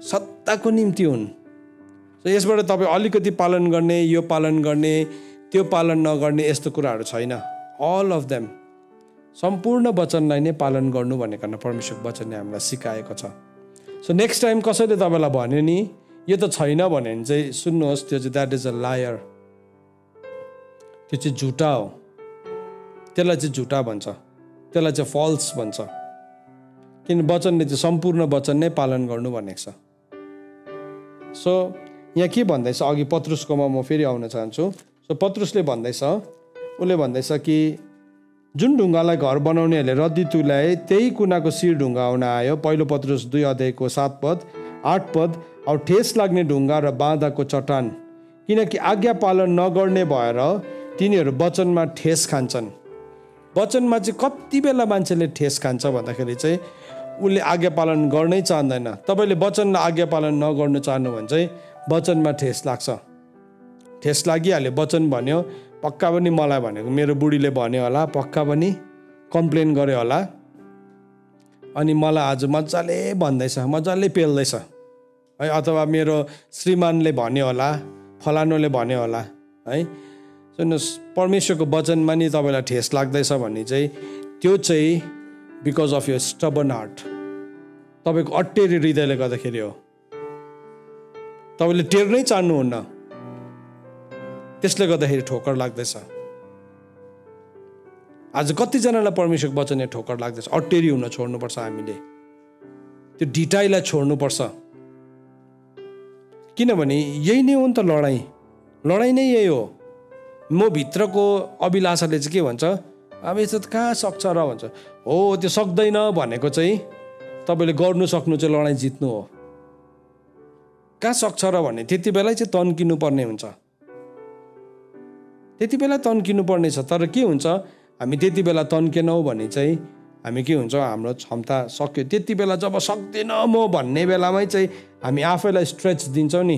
S1: सत्ताको निम्ति हुन्। यसबाट तपाईँ अलिकति पालन गर्ने, यो पालन गर्ने, त्यो पालन नगर्ने यस्तो कुराहरू छैन। अल अफ देम सम्पूर्ण वचनलाई नै पालन गर्नु भनेको परमेश्वरको वचनले हामीलाई सिकाएको छ। सो नेक्स्ट टाइम कसैले तपाईँलाई भन्यो नि यो त छैन भने चाहिँ सुन्नुहोस्, त्यो चाहिँ द्याट इज अ लायर, त्यो चाहिँ झुटा हो, त्यसलाई चाहिँ झुटा भन्छ, त्यसलाई चाहिँ फल्स भन्छ। किन वचनले चाहिँ सम्पूर्ण वचन नै पालन गर्नु भनेको छ। सो यहाँ के भन्दैछ, अघि पत्रुसकोमा म फेरि आउन चाहन्छु। सो पत्रुसले भन्दैछ, उसले भन्दैछ कि जुन ढुङ्गालाई घर बनाउनेहरूले रद्दी तुल्याए त्यही कुनाको शिर ढुङ्गा हुन आयो। पहिलो पत्रुस 2 अध्यायको 7 पद 8 पद। औ ठेस लाग्ने ढुङ्गा र बाँधाको चट्टान, किनकि आज्ञा पालन नगर्ने भएर तिनीहरू वचनमा ठेस खान्छन्। वचनमा चाहिँ कति बेला मान्छेले ठेस खान्छ भन्दाखेरि चाहिँ उसले आज्ञा पालन गर्नै चाहँदैन। तपाईँले वचनलाई आज्ञा पालन नगर्नु चाहनु भने चाहिँ वचनमा ठेस लाग्छ। ठेस लागिहाल्यो, वचन भन्यो, पक्का पनि मलाई भनेको मेरो बुढीले भन्यो होला, पक्का पनि कम्प्लेन गर्यो होला, अनि मलाई आज मजाले भन्दैछ, मजाले पेल्दैछ है, अथवा मेरो श्रीमानले भन्यो होला, फलानुले भन्यो होला है। सुन्नुहोस्, परमेश्वरको वचनमा नि तपाईँलाई ठेस लाग्दैछ भने चाहिँ त्यो चाहिँ because of your stubborn heart, तपाईँको अट्टेरी हृदयले गर्दाखेरि हो। तपाईँले टेर्नै चाहनुहुन्न, त्यसले गर्दाखेरि ठोकर लाग्दैछ। आज कतिजनालाई परमेश्वरको वचनले ठोकर लाग्दैछ? अट्टेरी हुन छोड्नुपर्छ हामीले, त्यो ढिटाइलाई छोड्नुपर्छ। किनभने यही नै हो नि त लडाइँ, लडाइँ नै यही हो। म भित्रको अभिलाषाले चाहिँ के भन्छ, अब यस्तो कहाँ सक्छ र भन्छ। हो, त्यो सक्दैन भनेको चाहिँ तपाईँले गर्नु सक्नु चाहिँ लडाइँ जित्नु हो। कहाँ सक्छ र भने त्यति बेला चाहिँ तन्किनु पर्ने हुन्छ, त्यति बेला तन्किनु पर्ने छ। तर के हुन्छ, हामी त्यति बेला तन्केनौँ भने चाहिँ हामी के हुन्छ, हाम्रो क्षमता सक्यो। त्यति बेला जब सक्दिनँ म भन्ने बेलामै चाहिँ हामी आफैलाई स्ट्रेच दिन्छौँ नि,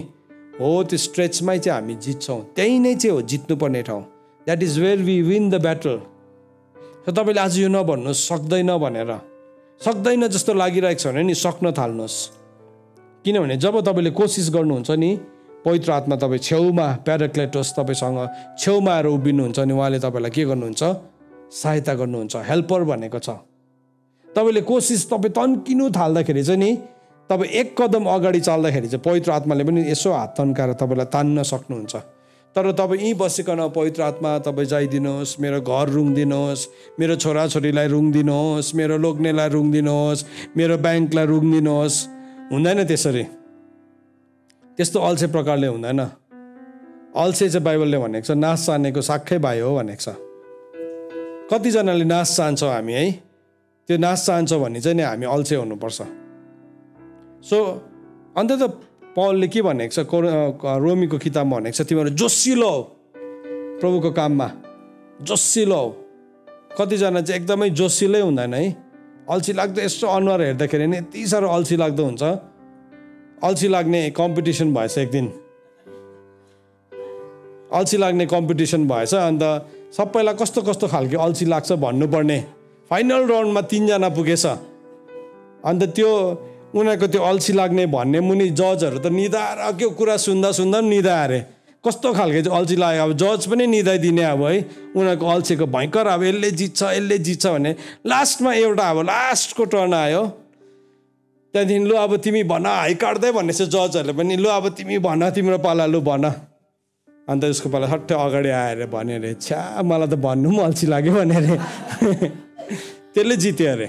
S1: हो त्यो स्ट्रेचमै चाहिँ हामी जित्छौँ। त्यही नै चाहिँ हो जित्नुपर्ने ठाउँ। That is where we win the battle. तपाईँले आज यो नभन्नुहोस् सक्दैन भनेर, सक्दैन जस्तो लागिरहेको छ भने नि सक्न थाल्नुहोस्। किनभने जब तपाईँले कोसिस गर्नुहुन्छ नि, पवित्र आत्मा तपाईँ छेउमा, प्याराक्लेटोस तपाईँसँग छेउमा आएर उभिनुहुन्छ नि, उहाँले तपाईँलाई के गर्नुहुन्छ, सहायता गर्नुहुन्छ। हेल्पर भनेको छ। तपाईँले कोसिस तपाईँ तन्किनु थाल्दाखेरि चाहिँ नि, तपाईँ एक कदम अगाडि चाल्दाखेरि चाहिँ पवित्र आत्माले पनि यसो हात तन्काएर तपाईँलाई तान्न सक्नुहुन्छ। तर तपाईँ यहीँ बसिकन पवित्र आत्मा तपाईँ जाइदिनुहोस्, मेरो घर रुङ्दिनुहोस्, मेरो छोराछोरीलाई रुङ्दिनुहोस्, मेरो लोग्नेलाई रुङ्दिनुहोस्, मेरो ब्याङ्कलाई रुङ्दिनुहोस्, हुँदैन त्यसरी। त्यस्तो अल्छे प्रकारले हुँदैन। अल्छे चाहिँ बाइबलले भनेको छ नाश चाहनेको साक्कै भाइ हो भनेको छ। कतिजनाले नाश चाहन्छौँ हामी है, त्यो नाश चाहन्छौँ भने चाहिँ नि हामी अल्छे हुनुपर्छ। सो अन्त त पौलले के भनेको छ, रोमीको किताबमा भनेको छ, तिमीहरू जोसिलो हो प्रभुको काममा, जोसिलो हो। कतिजना चाहिँ एकदमै जोसिलै हुँदैन है, अल्छी लाग्दो। यसो अनुहार हेर्दाखेरि नि यति साह्रो अल्छी लाग्दो हुन्छ। अल्छी लाग्ने कम्पिटिसन भएछ एक दिन, अल्छी लाग्ने कम्पिटिसन भएछ। अन्त सबैलाई कस्तो कस्तो खालको अल्छी लाग्छ भन्नुपर्ने, फाइनल राउन्डमा 3 जना पुगेछ। अन्त त्यो उनीहरूको त्यो अल्छी लाग्ने भन्ने मुनि जजहरू त निदाएर के कुरा सुन्दा सुन्दा निदाए अरे, कस्तो खालको चाहिँ अल्छी लाग्यो। अब जज पनि निदाइदिने अब है, उनीहरूको अल्छीको भयङ्कर, अब यसले जित्छ यसले जित्छ भने लास्टमा एउटा अब लास्टको टर्न आयो। त्यहाँदेखि लु अब तिमी भन, हाई काट्दै भनेछ जजहरूले पनि, लु अब तिमी भन, तिम्रो पाला, लु भन। अन्त उसको पाला सट्टै अगाडि आएर भन्यो अरे, छ्या मलाई त भन्नु पनि अल्छी लाग्यो भने अरे। त्यसले जित्यो अरे।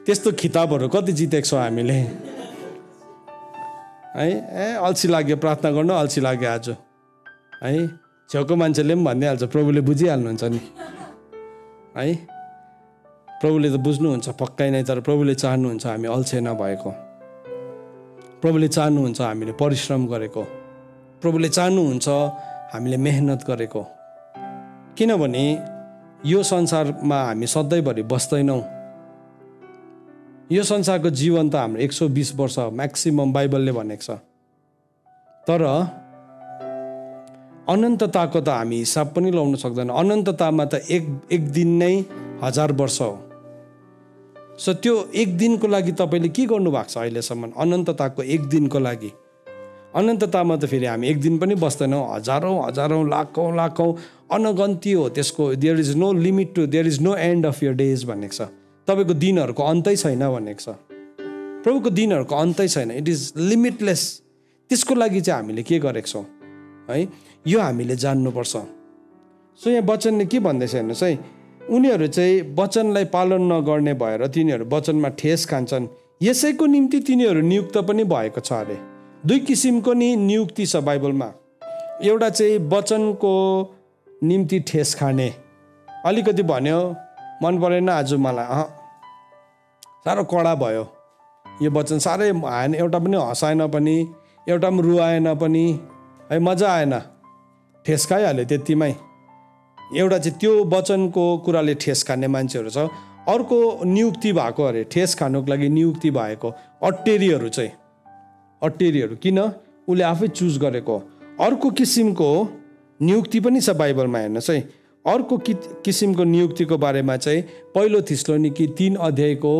S1: त्यस्तो खिताबहरू कति जितेको छौँ हामीले है। अल्छी लाग्यो प्रार्थना गर्नु, अल्छी लाग्यो आज है। छेउको मान्छेले पनि भनिदिइहाल्छ, प्रभुले बुझिहाल्नुहुन्छ नि है। प्रभुले त बुझ्नुहुन्छ पक्कै नै, तर प्रभुले चाहनुहुन्छ हामी अल्छे नभएको। प्रभुले चाहनुहुन्छ हामीले परिश्रम गरेको। प्रभुले चाहनुहुन्छ हामीले मेहनत गरेको। किनभने यो संसारमा हामी सधैँभरि बस्दैनौँ। यो संसारको जीवन त हाम्रो 120 वर्ष म्याक्सिमम बाइबलले भनेको छ। तर अनन्तताको त हामी हिसाब पनि लाउन सक्दैन। अनन्ततामा त एक दिन नै 1000 वर्ष हो। सो त्यो एक दिनको लागि तपाईँले के गर्नुभएको छ अहिलेसम्म? अनन्तताको एक दिनको लागि। अनन्ततामा त फेरि हामी एक दिन पनि बस्दैनौँ, हजारौँ हजारौँ लाखौँ लाखौँ अनगन्ती हो त्यसको। There is no limit to, there is no end of your days भनेको छ। तपाईँको दिनहरूको अन्तै छैन भनेको छ। प्रभुको दिनहरूको अन्तै छैन, इट इज लिमिटलेस। त्यसको लागि चाहिँ हामीले के गरेको छौँ है, यो हामीले जान्नुपर्छ। सो यहाँ वचनले के भन्दैछ हेर्नुहोस् है, उनीहरू चाहिँ वचनलाई पालन नगर्ने भएर तिनीहरू वचनमा ठेस खान्छन्, यसैको निम्ति तिनीहरू नियुक्त पनि भएको छ अरे। 2 किसिमको नि नियुक्ति छ बाइबलमा। एउटा चाहिँ वचनको निम्ति ठेस खाने, अलिकति भन्यो मन परेन आज मलाई, साह्रो कडा भयो, यो वचन साह्रै आएन, एउटा पनि हँसाएन पनि, एउटा पनि रुवाएन पनि, है मजा आएन, ठेस खाइहाल्यो त्यतिमै। एउटा चाहिँ त्यो वचनको कुराले ठेस खाने मान्छेहरू छ, अर्को नियुक्ति भएको अरे, ठेस खानुको लागि नियुक्ति भएको अट्टेरीहरू चाहिँ, अट्टेरीहरू किन उसले आफै चुज गरेको। अर्को किसिमको नियुक्ति पनि छ बाइबलमा, हेर्नुहोस् है। अर्को किसिमको नियुक्तिको बारेमा चाहिँ पहिलो थिस्सलुनिकी 3 अध्यायको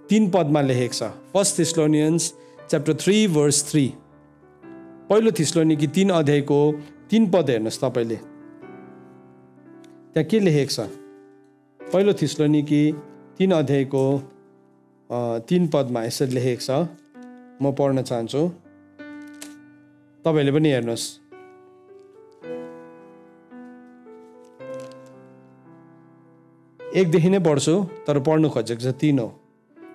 S1: 3 पदमा लेखेको छ। 1 Thessalonians chapter 3 verse 3। पहिलो थिस्सलुनिकी 3 अध्यायको 3 पद हेर्नुहोस् तपाईँले, त्यहाँ के लेखेको छ। पहिलो थिस्सलुनिकी 3 अध्यायको 3 पदमा यसरी लेखेको छ, म पढ्न चाहन्छु, तपाईँले पनि हेर्नुहोस्। एकदेखि नै पढ्छु, तर पढ्नु खोजेको छ 3 हो।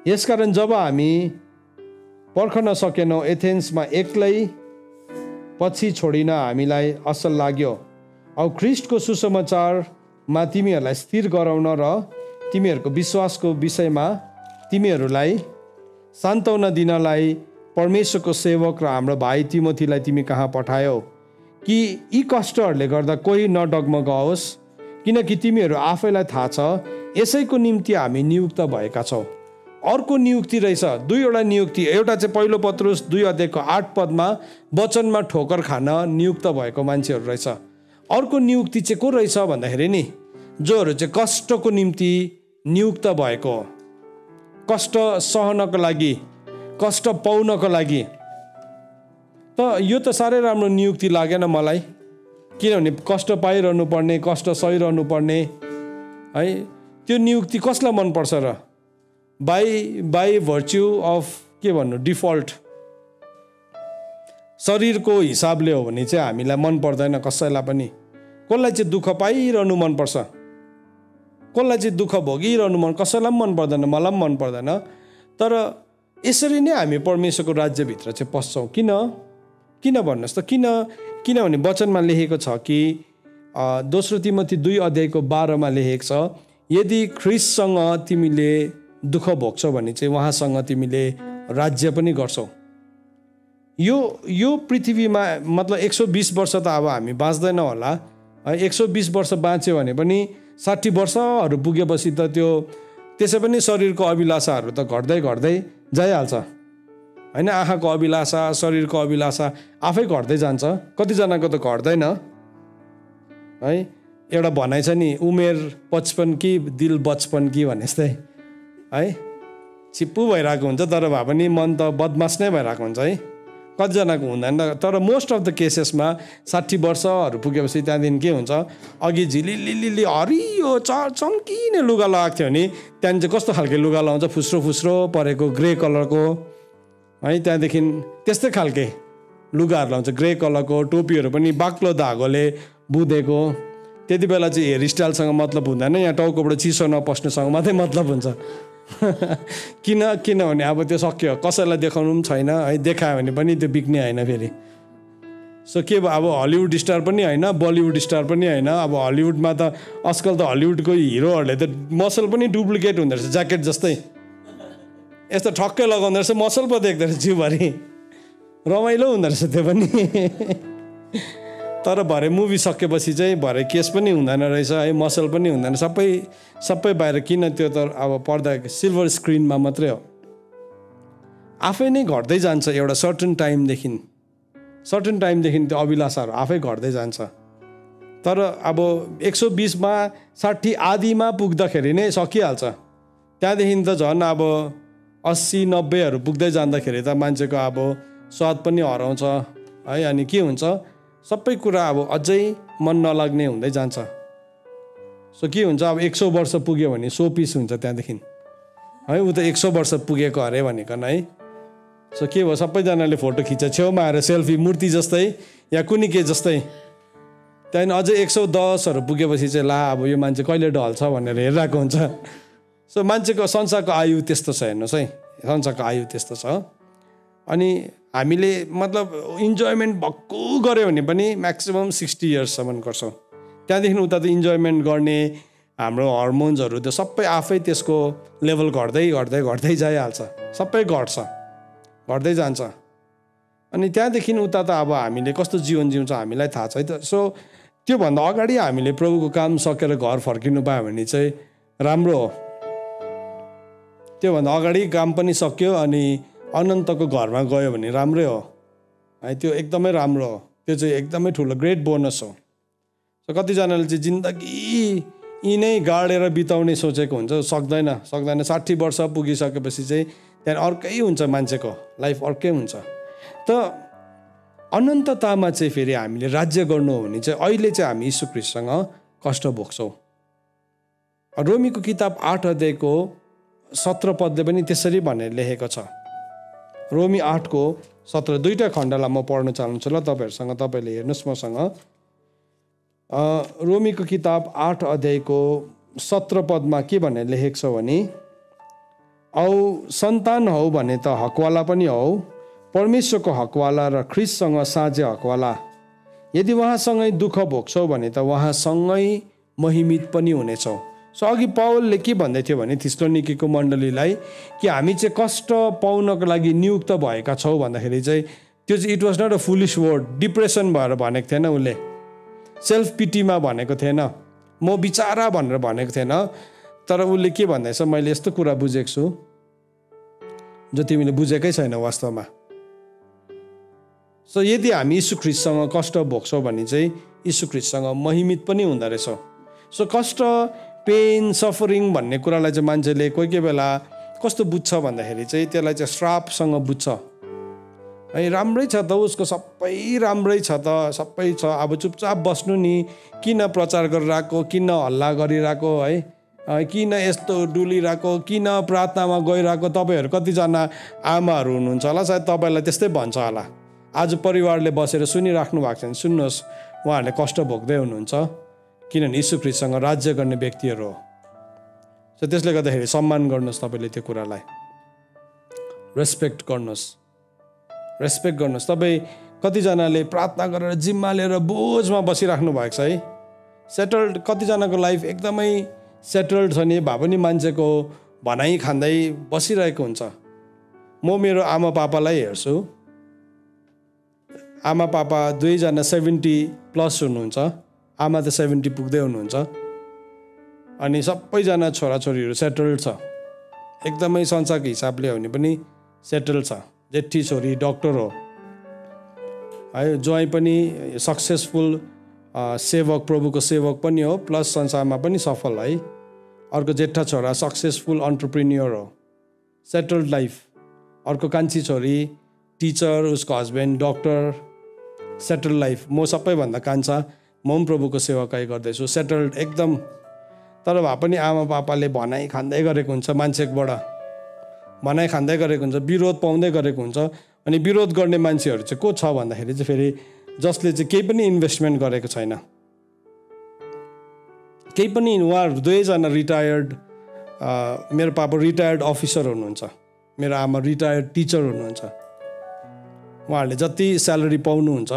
S1: यसकारण जब हामी पर्खन सकेनौँ, एथेन्समा एक्लै पछि छोडिन हामीलाई असल लाग्यो। अब ख्रिस्टको सुसमाचारमा तिमीहरूलाई स्थिर गराउन र तिमीहरूको विश्वासको विषयमा तिमीहरूलाई सान्त्वना दिनलाई परमेश्वरको सेवक र हाम्रो भाइ तिमोथीलाई तिमी कहाँ पठायौ, कि यी कष्टहरूले गर्दा कोही नडगमगाओस्, किनकि तिमीहरू आफैलाई थाहा छ यसैको निम्ति हामी नियुक्त भएका छौँ। अर्को नियुक्ति रहेछ, 2वटा नियुक्ति। एउटा चाहिँ पहिलो पत्रुस 2 अध्यायको 8 पदमा वचनमा ठोकर खान नियुक्त भएको मान्छेहरू रहेछ। अर्को नियुक्ति चाहिँ को रहेछ भन्दाखेरि नि, जोहरू चाहिँ कष्टको निम्ति नियुक्त भएको, कष्ट सहनको लागि, कष्ट पाउनको लागि। त यो त साह्रै राम्रो नियुक्ति लागेन मलाई, किनभने कष्ट पाइरहनु पर्ने, कष्ट सहिरहनु पर्ने, है। त्यो नियुक्ति कसलाई मनपर्छ र? बाई भर्च्यु अफ के भन्नु, डिफल्ट शरीरको हिसाबले हो भने चाहिँ हामीलाई मन पर्दैन कसैलाई पनि। कसलाई चाहिँ दुःख पाइरहनु मनपर्छ, कसलाई चाहिँ दुःख भोगिरहनु कसैलाई पनि मन पर्दैन, मलाई पनि मन पर्दैन। तर यसरी नै हामी परमेश्वरको राज्यभित्र चाहिँ पस्छौँ। किन भन्नुहोस् त, किनभने वचनमा लेखेको छ कि 2 तिमोथी 2 अध्यायको 12मा लेखेको छ, यदि ख्रिस्टसँग तिमीले दुःख भोग्छौ भने चाहिँ उहाँसँग तिमीले राज्य पनि गर्छौ। यो पृथ्वीमा मतलब 120 वर्ष त अब हामी बाँच्दैनौँ होला, 120 वर्ष बाँच्यो भने पनि 60 वर्षहरू पुगेपछि त त्यो त्यसै पनि शरीरको अभिलाषाहरू त घट्दै घट्दै जाइहाल्छ, होइन। आँखाको अभिलाषा, शरीरको अभिलाषा आफै घट्दै जान्छ, कतिजनाको त घट्दैन, है। एउटा भनाइ छ नि, उमेर 55 कि दिल बचपन कि भने जस्तै, है। छिप्पु भइरहेको हुन्छ तर भए पनि मन त बदमास नै भइरहेको हुन्छ, है। कतिजनाको हुँदैन, तर मोस्ट अफ द केसेसमा 60 वर्षहरू पुगेपछि त्यहाँदेखि के हुन्छ, अघि झिलिलिली हरियो चम्किने लुगा लगाएको थियो भने त्यहाँदेखि चाहिँ कस्तो खालको लुगा लगाउँछ, फुस्रो फुस्रो परेको ग्रे कलरको, है। त्यहाँदेखि त्यस्तै खालके लुगाहरू लाउँछ, ग्रे कलरको टोपीहरू पनि बाक्लो धागोले बुँदेको। त्यति बेला चाहिँ हेयर स्टाइलसँग मतलब हुँदैन, यहाँ टाउकोबाट चिसो नपस्नुसँग मात्रै मतलब हुन्छ। किनभने अब त्यो सक्यो, कसैलाई देखाउनु पनि छैन, है। देखायो भने पनि त्यो बिक्ने होइन फेरि। सो के भयो, अब हलिउड स्टार पनि होइन, बलिउड स्टार पनि होइन। अब हलिउडमा त आजकल त हलिउडको हिरोहरूले त मसल पनि डुप्लिकेट हुँदो रहेछ, ज्याकेट जस्तै यस्तो ठक्कै लगाउँदो रहेछ, मसल पो देख्दो रहेछ जिउभरि, रमाइलो हुँदो रहेछ त्यो पनि। तर भरे मुभी सकेपछि चाहिँ भरे केस पनि हुँदैन रहेछ, है। मसल पनि हुँदैन, सबै बाहिर। किन, त्यो त अब पर्दा सिल्भर स्क्रिनमा मात्रै हो। आफै नै घट्दै जान्छ एउटा सर्टन टाइमदेखि त्यो अभिलाषाहरू आफै घट्दै जान्छ। तर अब 120मा 60 आधीमा पुग्दाखेरि नै सकिहाल्छ। त्यहाँदेखि त झन् अब 80-90हरू पुग्दै जाँदाखेरि त मान्छेको अब स्वाद पनि हराउँछ, है। अनि के हुन्छ, सबै कुरा अब अझै मन नलाग्ने हुँदै जान्छ। सो के हुन्छ, अब 100 वर्ष पुग्यो भने 100 पिस हुन्छ त्यहाँदेखि, है। ऊ त 100 वर्ष पुगेको अरे भनिकन, है। सो के भयो, सबैजनाले फोटो खिच्छ छेउमा आएर सेल्फी, मूर्ति जस्तै या कुनै के जस्तै। त्यहाँदेखि अझै 110हरू पुगेपछि चाहिँ ला अब यो मान्छे कहिले ढल्छ भनेर हेरिरहेको हुन्छ। सो मान्छेको संसारको आयु त्यस्तो छ, हेर्नुहोस् है, संसारको आयु त्यस्तो छ। अनि हामीले मतलब इन्जोयमेन्ट भक्कु गऱ्यो भने पनि म्याक्सिमम् 60 इयर्ससम्म गर्छौँ। त्यहाँदेखि उता त इन्जोयमेन्ट गर्ने हाम्रो हर्मोन्सहरू त्यो सबै आफै त्यसको लेभल घट्दै जाइहाल्छ, सबै घट्छ। घट्दै जान्छ। अनि त्यहाँदेखि उता त अब हामीले कस्तो जीवन जिउँछ हामीलाई थाहा छ है त। सो त्योभन्दा अगाडि हामीले प्रभुको काम सकेर घर फर्किनु पायो भने चाहिँ राम्रो हो। त्योभन्दा अगाडि काम पनि सक्यो अनि अनन्तको घरमा गयो भने राम्रै हो है, त्यो एकदमै राम्रो हो। त्यो चाहिँ एकदमै ठुलो ग्रेट बोनस हो। सो कतिजनाले चाहिँ जिन्दगी यिनै गाडेर बिताउने सोचेको हुन्छ, सक्दैन 60 वर्ष पुगिसकेपछि चाहिँ त्यहाँदेखि अर्कै हुन्छ, मान्छेको लाइफ अर्कै हुन्छ। त अनन्ततामा चाहिँ फेरि हामीले राज्य गर्नु हो भने चाहिँ अहिले चाहिँ हामी यीशु ख्रीष्टसँग कष्ट भोग्छौँ। रोमीको किताब 8 अध्यायको 17 पदले पनि त्यसरी भनेर लेखेको छ। रोमी 8को 17 दुईवटा खण्डलाई म पढ्न चाहन्छु ल तपाईँहरूसँग, तपाईँले हेर्नुहोस् मसँग। रोमीको किताब 8 अध्यायको 17 पदमा के भनेर लेखेको छ भने, औ सन्तान हौ भने त हकवाला पनि हौ, परमेश्वरको हकवाला र ख्रीष्टसँग साझे हकवाला। यदि उहाँसँगै दुःख भोग्छौ भने त उहाँसँगै महिमित पनि हुनेछौ। सो अघि पौलले के भन्दै थियो भने थिस्सलुनीकीको मण्डलीलाई कि हामी चाहिँ कष्ट पाउनको लागि नियुक्त भएका छौँ भन्दाखेरि चाहिँ त्यो चाहिँ it was not a foolish word. Depression भएर भनेको थिएन, उसले सेल्फ पिटीमा भनेको थिएन, म बिचारा भनेर भनेको थिएन। तर उसले के भन्दैछ, मैले यस्तो कुरा बुझेको छु जो तिमीले बुझेकै छैन वास्तवमा। सो यदि हामी यीशु ख्रीष्टसँग कष्ट भोग्छौँ भने चाहिँ यीशु ख्रीष्टसँग महिमित पनि हुँदो रहेछ। सो कष्ट, पेन, सफरिङ भन्ने कुरालाई चाहिँ मान्छेले कोही कोही बेला कस्तो बुझ्छ भन्दाखेरि चाहिँ त्यसलाई चाहिँ श्रापसँग बुझ्छ है। राम्रै छ त, उसको सबै राम्रै छ त, सबै छ, अब चुपचाप बस्नु नि, किन प्रचार गरिरहेको, किन हल्ला गरिरहेको है, किन यस्तो डुलिरहेको, किन प्रार्थनामा गइरहेको। तपाईँहरू कतिजना आमाहरू हुनुहुन्छ होला, सायद तपाईँलाई त्यस्तै भन्छ होला। आज परिवारले बसेर सुनिराख्नु भएको छ भने सुन्नुहोस्, उहाँहरूले कष्ट भोग्दै हुनुहुन्छ, किनभने यीशु ख्रीष्टसँग राज्य गर्ने व्यक्तिहरू हो। सो त्यसले गर्दाखेरि सम्मान गर्नुहोस्, तपाईँले त्यो कुरालाई रेस्पेक्ट गर्नुहोस्। तपाईँ कतिजनाले प्रार्थना गरेर जिम्मा लिएर बोझमा बसिराख्नु भएको छ है, सेटल्ड, कतिजनाको लाइफ एकदमै सेटल्ड छ नि, भए पनि मान्छेको भनाइ खाँदै बसिरहेको हुन्छ। म मेरो आमा पापालाई हेर्छु, आमा पापा दुवैजना 70+ हुनुहुन्छ, आमा त 70 पुग्दै हुनुहुन्छ, अनि सबैजना छोराछोरीहरू सेटल्ड छ, एकदमै संसारको हिसाबले हो भने पनि सेटल्ड छ। जेठी छोरी डक्टर हो है, ज्वाइँ पनि सक्सेसफुल सेवक, प्रभुको सेवक पनि हो, प्लस संसारमा पनि सफल है। अर्को जेठा छोरा सक्सेसफुल एन्टरप्रेन्योर हो, सेटल्ड लाइफ। अर्को कान्छी छोरी टिचर, उसको हस्बेन्ड डक्टर, सेटल्ड लाइफ। म सबैभन्दा कान्छा, म पनि प्रभुको सेवाकाई गर्दैछु, सेटल्ड एकदम। तर भए पनि आमा पापाले भनाइ खाँदै गरेको हुन्छ, मान्छेबाट भनाइ खाँदै गरेको हुन्छ, विरोध पाउँदै गरेको हुन्छ। अनि विरोध गर्ने मान्छेहरू चाहिँ को छ भन्दाखेरि चाहिँ फेरि जसले चाहिँ केही पनि इन्भेस्टमेन्ट गरेको छैन, केही पनि। उहाँहरू दुवैजना रिटायर्ड, मेरो पापा रिटायर्ड अफिसर हुनुहुन्छ, मेरो आमा रिटायर्ड टिचर हुनुहुन्छ। उहाँहरूले जति स्यालेरी पाउनुहुन्छ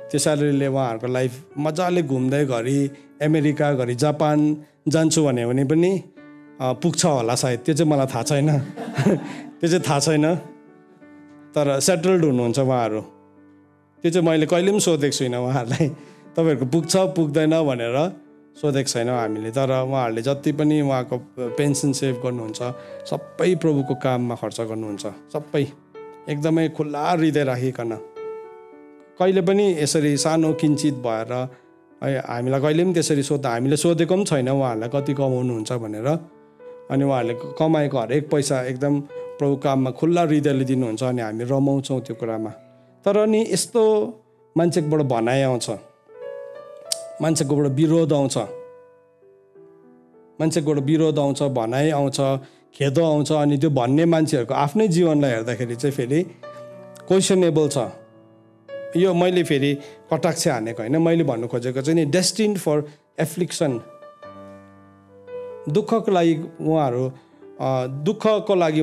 S1: त्यो स्यालेरीले उहाँहरूको लाइफ मजाले घुम्दै घरि अमेरिका, घरि जापान जान्छु भने पनि पुग्छ होला सायद, त्यो चाहिँ मलाई थाहा छैन त्यो चाहिँ थाहा छैन। तर सेटल्ड हुनुहुन्छ उहाँहरू, त्यो चाहिँ मैले कहिले पनि सोधेको छुइनँ उहाँहरूलाई, तपाईँहरूको पुग्छ पुग्दैन भनेर सोधेको छैनौँ हामीले। तर उहाँहरूले जति पनि उहाँको पेन्सन सेभ गर्नुहुन्छ सबै प्रभुको काममा खर्च गर्नुहुन्छ, सबै एकदमै खुल्ला हृदय राखिकन। कहिले पनि यसरी सानो किञ्चित भएर हामीलाई कहिले पनि त्यसरी हामीले सोधेको पनि छैन उहाँहरूलाई कति कमाउनुहुन्छ भनेर। अनि उहाँहरूले कमाएको हरेक पैसा एकदम प्रभु काममा खुल्ला हृदयले दिनुहुन्छ, अनि हामी रमाउँछौँ त्यो कुरामा। तर नि यस्तो मान्छेकोबाट भनाइ आउँछ, मान्छेकोबाट विरोध आउँछ, भनाइ आउँछ, खेदो आउँछ। अनि त्यो भन्ने मान्छेहरूको आफ्नै जीवनलाई हेर्दाखेरि चाहिँ फेरि क्वेसनेबल छ। यो मैले फेरि कटाक्ष हानेको होइन, मैले भन्नु खोजेको चाहिँ नि डेस्टिन्ड फर एफ्लिक्सन, दुःखको लागि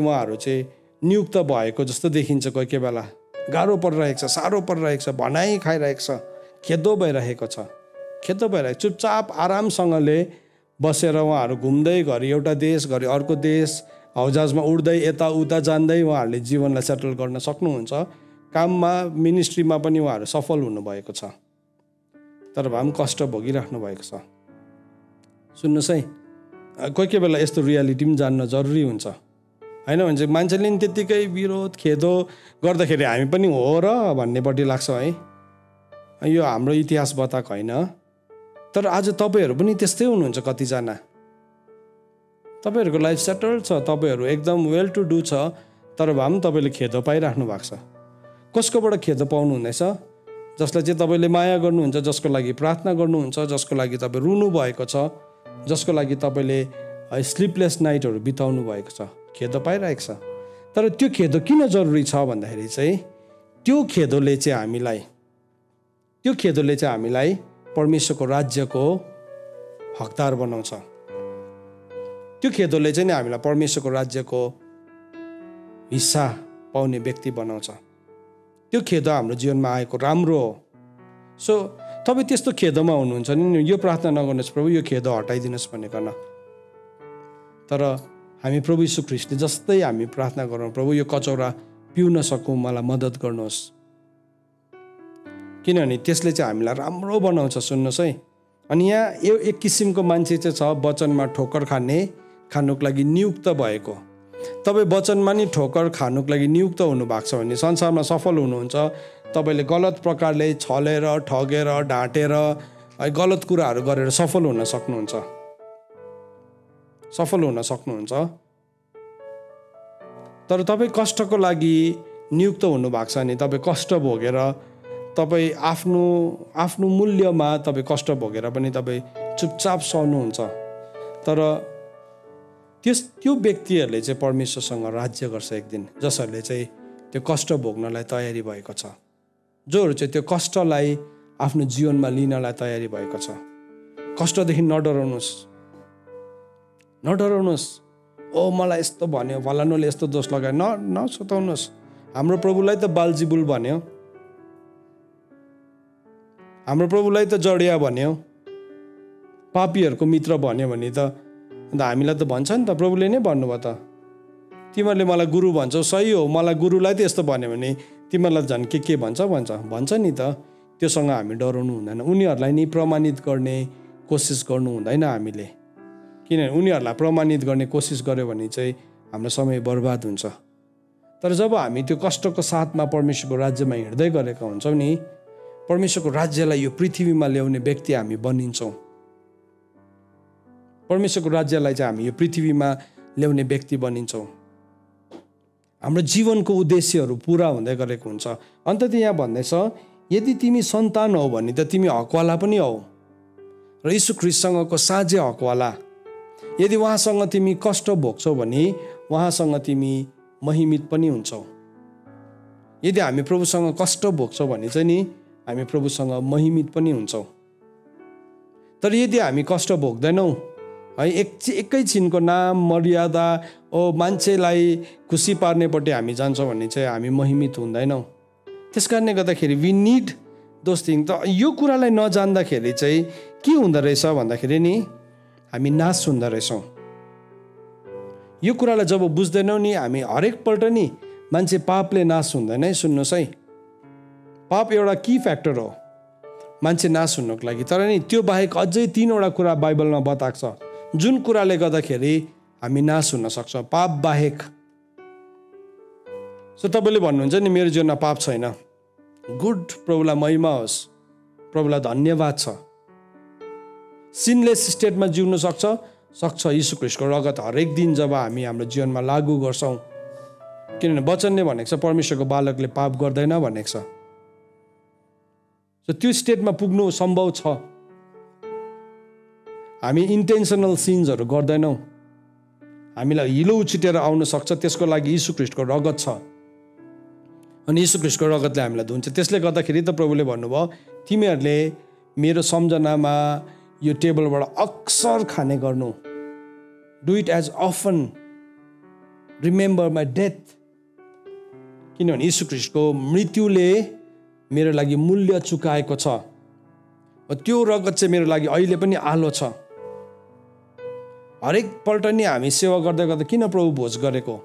S1: उहाँहरू चाहिँ नियुक्त भएको जस्तो देखिन्छ। कोही कोही बेला गाह्रो परिरहेको छ, साह्रो परिरहेको छ, भनाइ खाइरहेको छ, खेदो भइरहेको छ, चुपचाप आरामसँगले बसेर उहाँहरू घुम्दै घरि एउटा देश घरि अर्को देश हवाईजहाजमा उड्दै यताउता जान्दै उहाँहरूले जीवनलाई सेटल गर्न सक्नुहुन्छ। काममा मिनिस्ट्रीमा पनि उहाँहरू सफल हुनुभएको छ, तर भए पनि कष्ट भोगिराख्नु भएको छ। सुन्नुहोस् है, कोही कोही बेला यस्तो रियालिटी पनि जान्न जरुरी हुन्छ होइन भने चाहिँ मान्छेले नि त्यत्तिकै विरोध खेदो गर्दाखेरि हामी पनि हो र भन्नेपट्टि लाग्छ है। यो हाम्रो इतिहास बताएको होइन, तर आज तपाईँहरू पनि त्यस्तै हुनुहुन्छ। कतिजना तपाईँहरूको लाइफ सेटल छ, तपाईँहरू एकदम वेल टु डु छ, तर भए पनि तपाईँले खेदो पाइराख्नु भएको छ। कसकोबाट खेदो पाउनु हुँदैछ? जसलाई चाहिँ तपाईँले माया गर्नुहुन्छ, जसको लागि प्रार्थना गर्नुहुन्छ, जसको लागि तपाईँ रुनु भएको छ, जसको लागि तपाईँले स्लिपलेस नाइटहरू बिताउनु भएको छ, खेदो पाइरहेको छ। तर त्यो खेदो किन जरुरी छ भन्दाखेरि चाहिँ त्यो खेदोले चाहिँ हामीलाई परमेश्वरको राज्यको हकदार बनाउँछ। त्यो खेदोले चाहिँ नि हामीलाई परमेश्वरको राज्यको हिस्सा पाउने व्यक्ति बनाउँछ। त्यो खेदो हाम्रो जीवनमा आएको राम्रो हो। सो तपाईँ त्यस्तो खेदोमा हुनुहुन्छ नि, यो प्रार्थना नगर्नुहोस् प्रभु यो खेदो हटाइदिनुहोस् भनेको न, तर हामी प्रभु यीशु ख्रीष्टले जस्तै हामी प्रार्थना गरौँ, प्रभु यो कचौरा पिउन सकौँ, मलाई मद्दत गर्नुहोस्, किनभने त्यसले चाहिँ हामीलाई राम्रो बनाउँछ। सुन्नुहोस् है, अनि यहाँ एक किसिमको मान्छे चाहिँ छ वचनमा ठोक्कर खानुको लागि नियुक्त भएको। तपाईँ वचनमा नि ठोक्कर खानुको लागि नियुक्त हुनुभएको छ भने संसारमा सफल हुनुहुन्छ। तपाईँले गलत प्रकारले छलेर ठगेर ढाँटेर गलत कुराहरू गरेर सफल हुन सक्नुहुन्छ। तर तपाईँ कष्टको लागि नियुक्त हुनुभएको छ भने तपाईँ कष्ट भोगेर तपाईँ आफ्नो मूल्यमा तपाईँ कष्ट भोगेर पनि तपाईँ चुपचाप सहनुहुन्छ। तर त्यो व्यक्तिहरूले चाहिँ परमेश्वरसँग राज्य गर्छ एक दिन, जसहरूले चाहिँ त्यो कष्ट भोग्नलाई तयारी भएको छ, जोहरू चाहिँ त्यो कष्टलाई आफ्नो जीवनमा लिनलाई तयारी भएको छ। कष्टदेखि नडराउनुहोस्। ओ मलाई यस्तो भन्यो, फलानुले यस्तो दोष लगायो, नसुताउनुहोस्। हाम्रो प्रभुलाई त बालजिबुल भन्यो, हाम्रो प्रभुलाई त जडिया भन्यो, पापीहरूको मित्र भन्यो भने त अन्त हामीलाई त भन्छ नि त, प्रभुले नै भन्नुभयो त, तिमीहरूले मलाई गुरु भन्छौ, सही हो, मलाई गुरुलाई त यस्तो भन्यो भने तिमीहरूलाई झन् के भन्छ नि त। त्योसँग हामी डराउनु हुँदैन। उनीहरूलाई नि प्रमाणित गर्ने कोसिस गर्नु हुँदैन हामीले, किनभने उनीहरूलाई प्रमाणित गर्ने कोसिस गर्यो भने चाहिँ हाम्रो समय बर्बाद हुन्छ। तर जब हामी त्यो कष्टको साथमा परमेश्वरको राज्यमा हिँड्दै गरेका हुन्छौँ नि, परमेश्वरको राज्यलाई यो पृथ्वीमा ल्याउने व्यक्ति हामी बनिन्छौँ। परमेश्वरको राज्यलाई चाहिँ हामी यो पृथ्वीमा ल्याउने व्यक्ति बनिन्छौँ। हाम्रो जीवनको उद्देश्यहरू पुरा हुँदै गरेको हुन्छ। अन्त यहाँ भन्दैछ, यदि तिमी सन्तान हौ भने त तिमी हकवाला पनि हौ र यीशु ख्रीष्टसँगको साझे हकवाला। यदि उहाँसँग तिमी कष्ट भोग्छौ भने उहाँसँग तिमी महिमित पनि हुन्छौ। यदि हामी प्रभुसँग कष्ट भोग्छौँ भने चाहिँ नि हामी प्रभुसँग महिमित पनि हुन्छौँ। तर यदि हामी कष्ट भोग्दैनौँ है, एकैछिनको नाम मर्यादा मान्छेलाई खुसी पार्नेपट्टि हामी जान्छौँ भने चाहिँ हामी महिमित हुँदैनौँ। त्यस कारणले गर्दाखेरि वी निड दोज थिङ। त यो कुरालाई नजान्दाखेरि चाहिँ के हुँदो रहेछ भन्दाखेरि नि हामी नाश हुँदो रहेछौँ। यो कुरालाई जब बुझ्दैनौँ नि हामी हरेकपल्ट नि मान्छे पापले नाश हुँदैन है। सुन्नुहोस् है, पाप एउटा की फ्याक्टर हो मान्छे नाश हुनुको लागि। तर नि त्यो बाहेक अझै 3वटा कुरा बाइबलमा बताएको छ जुन कुराले गर्दाखेरि हामी नाश हुन सक्छौँ, पाप बाहेक। सो तपाईँले भन्नुहुन्छ नि मेरो जीवनमा पाप छैन, गुड, प्रभुलाई महिमा होस्, प्रभुलाई धन्यवाद छ। सिनलेस स्टेटमा जिउन सक्छ यीशु ख्रीष्टको रगत हरेक दिन जब हामी हाम्रो जीवनमा लागू गर्छौँ। किनभने वचनले भनेको छ परमेश्वरको बालकले पाप गर्दैन भनेको छ। सो त्यो स्टेटमा पुग्नु सम्भव छ। हामी इन्टेन्सनल सिन्सहरू गर्दैनौँ, हामीलाई हिलो उछिटेर आउन सक्छ, त्यसको लागि यीशु ख्रीष्टको रगत छ अनि यीशु ख्रीष्टको रगतले हामीलाई धुन्छ। त्यसले गर्दाखेरि त प्रभुले भन्नुभयो तिमीहरूले मेरो सम्झनामा यो टेबलबाट अक्सर खाने गर्नु, do it as often, remember my death. किनभने यीशु ख्रीष्टको मृत्युले मेरो लागि मूल्य चुकाएको छ। त्यो रगत चाहिँ मेरो लागि अहिले पनि आलो छ। हरेकपल्ट नि हामी सेवा गर्दै गर्दा किन प्रभु भोज गरेको?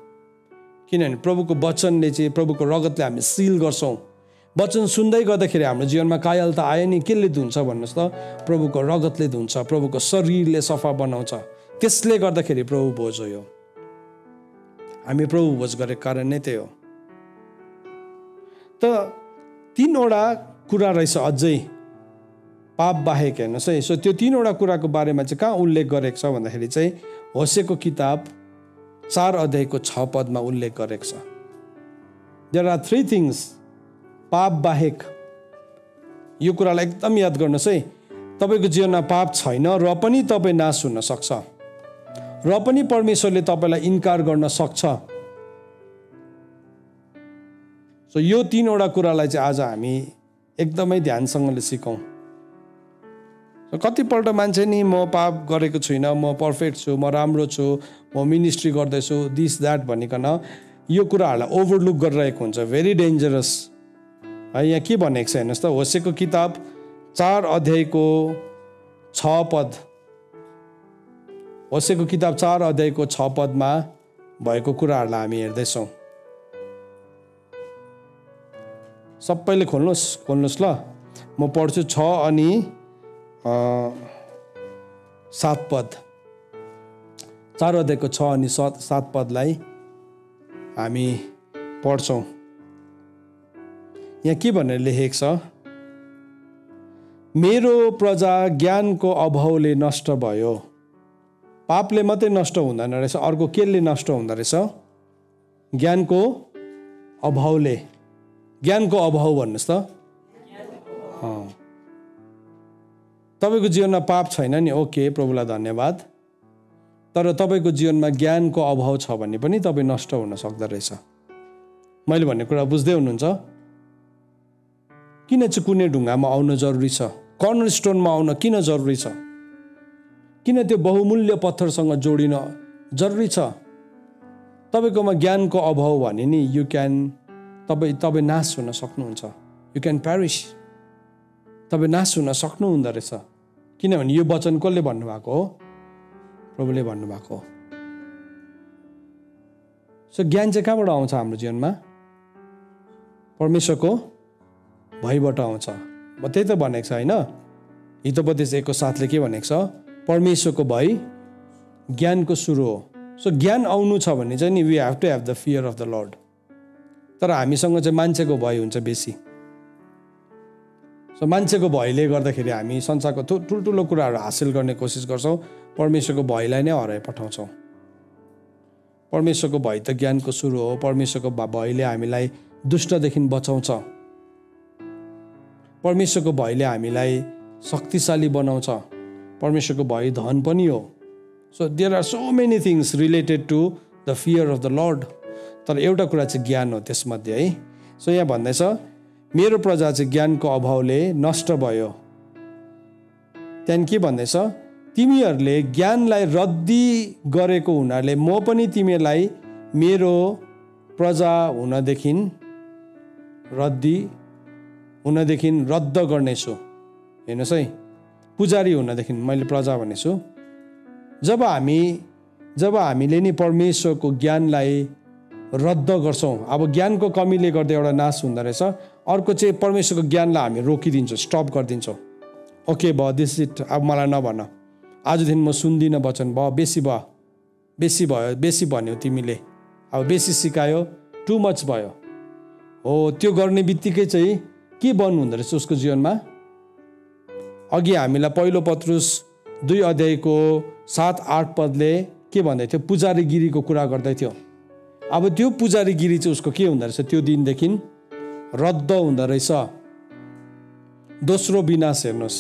S1: किनभने प्रभुको वचनले चाहिँ, प्रभुको रगतले हामी सिल गर्छौँ। वचन सुन्दै गर्दाखेरि हाम्रो जीवनमा कायलता आयो नि, केले धुन्छ भन्नुहोस् त? प्रभुको रगतले धुन्छ, प्रभुको शरीरले सफा बनाउँछ। त्यसले गर्दाखेरि प्रभु भोज हो यो। हामी प्रभु भोज गरेको कारण नै त्यही हो। त 3वटा कुरा रहेछ अझै पाप बाहेक, हेर्नुहोस् है। सो त्यो 3वटा कुराको बारेमा चाहिँ कहाँ उल्लेख गरेको छ भन्दाखेरि चाहिँ होसेको किताब 4 अध्यायको 6 पदमा उल्लेख गरेको छ। देयर आर 3 थिङ्स पाप बाहेक। यो कुरालाई एकदम याद गर्नुहोस् है। तपाईँको जीवनमा पाप छैन र पनि तपाईँ नाश हुन सक्छ, र पनि परमेश्वरले तपाईँलाई इन्कार गर्न सक्छ। सो यो 3वटा कुरालाई चाहिँ आज हामी एकदमै ध्यानसँगले सिकौँ। कतिपल्ट मान्छे नि म पाप गरेको छुइनँ, म पर्फेक्ट छु, म राम्रो छु, म मिनिस्ट्री गर्दैछु, दिस द्याट भनिकन यो कुराहरूलाई ओभरलुक गरिरहेको हुन्छ। भेरी डेन्जरस है। यहाँ के भनेको छ हेर्नुहोस् त, होसेको किताब 4 अध्यायको 6 पद। होसेको किताब 4 अध्यायको 6 पदमा भएको कुराहरूलाई हामी हेर्दैछौँ। सबैले खोल्नुहोस् ल, म पढ्छु 6 अनि 7 पद। 4 अध्यायको 6 अनि 7 पदलाई हामी पढ्छौँ। यहाँ के भनेर लेखेको छ? मेरो प्रजा ज्ञानको अभावले नष्ट भयो। पापले मात्रै नष्ट हुँदैन रहेछ, अर्को केले नष्ट हुँदो रहेछ? ज्ञानको अभावले। ज्ञानको अभाव भन्नुहोस् त। तपाईँको जीवनमा पाप छैन नि, ओके, प्रभुलाई धन्यवाद। तर तपाईँको जीवनमा ज्ञानको अभाव छ भने पनि तपाईँ नष्ट हुन सक्दो रहेछ। मैले भन्ने कुरा बुझ्दै हुनुहुन्छ? किन चाहिँ कुनै ढुङ्गामा आउन जरुरी छ? कर्नर स्टोनमा आउन किन जरुरी छ? किन त्यो बहुमूल्य पत्थरसँग जोडिन जरुरी छ? तपाईँकोमा ज्ञानको अभाव भने नि तपाईँ नाश हुन सक्नुहुन्छ। You can Paris. तपाईँ नाश हुन सक्नुहुँदो रहेछ। किनभने यो वचन कसले भन्नुभएको हो? प्रभुले भन्नुभएको हो। सो ज्ञान चाहिँ कहाँबाट आउँछ हाम्रो जीवनमा? परमेश्वरको भयबाट आउँछ। म त्यही त भनेको छ होइन? हितोपदेश 1:7 के भनेको छ? परमेश्वरको भय ज्ञानको सुरु हो। सो ज्ञान आउनु छ भने चाहिँ नि we have to have the fear of the Lord. तर हामीसँग चाहिँ मान्छेको भय हुन्छ बेसी। सो मान्छेको भयले गर्दाखेरि हामी संसारको ठुल्ठुलो कुराहरू हासिल गर्ने कोसिस गर्छौँ, परमेश्वरको भयलाई नै हराइ पठाउँछौँ। परमेश्वरको भय त ज्ञानको सुरु हो। परमेश्वरको भयले हामीलाई दुष्टदेखि बचाउँछ। परमेश्वरको भयले हामीलाई शक्तिशाली बनाउँछ। परमेश्वरको भय धन पनि हो। So there are so many things related to the fear of the Lord. तर एउटा कुरा चाहिँ ज्ञान हो त्यसमध्ये है। सो यहाँ भन्दैछ मेरो प्रजा चाहिँ ज्ञानको अभावले नष्ट भयो। त्यहाँदेखि के भन्दैछ? तिमीहरूले ज्ञानलाई रद्दी गरेको हुनाले म पनि तिमीहरूलाई मेरो प्रजा हुनदेखि रद्द गर्नेछु। हेर्नुहोस् है, पुजारी हुनदेखि मैले प्रजा भनेछु। जब हामीले नि परमेश्वरको ज्ञानलाई रद्द गर्छौँ, अब ज्ञानको कमीले गर्दा एउटा नाश हुँदो रहेछ, अर्को चाहिँ परमेश्वरको ज्ञानलाई हामी रोकिदिन्छौँ, स्टप गरिदिन्छौँ। ओके भयो, दिस इट, अब मलाई नभन, आजदेखि म सुन्दिनँ वचन, बेसी भन्यो तिमीले, अब बेसी सिकायो, टु मच भयो। हो, त्यो गर्ने बित्तिकै चाहिँ के बन्नु हुँदो रहेछ उसको जीवनमा? अघि हामीलाई 1 पत्रुस 2 अध्यायको 7-8 पदले के भन्दै थियो? पुजारीगिरीको कुरा गर्दै थियो। अब त्यो पुजारीगिरी चाहिँ उसको के हुँदो रहेछ? त्यो दिनदेखि रद्द हुँदो रहेछ। दोस्रो विनाश। हेर्नुहोस्,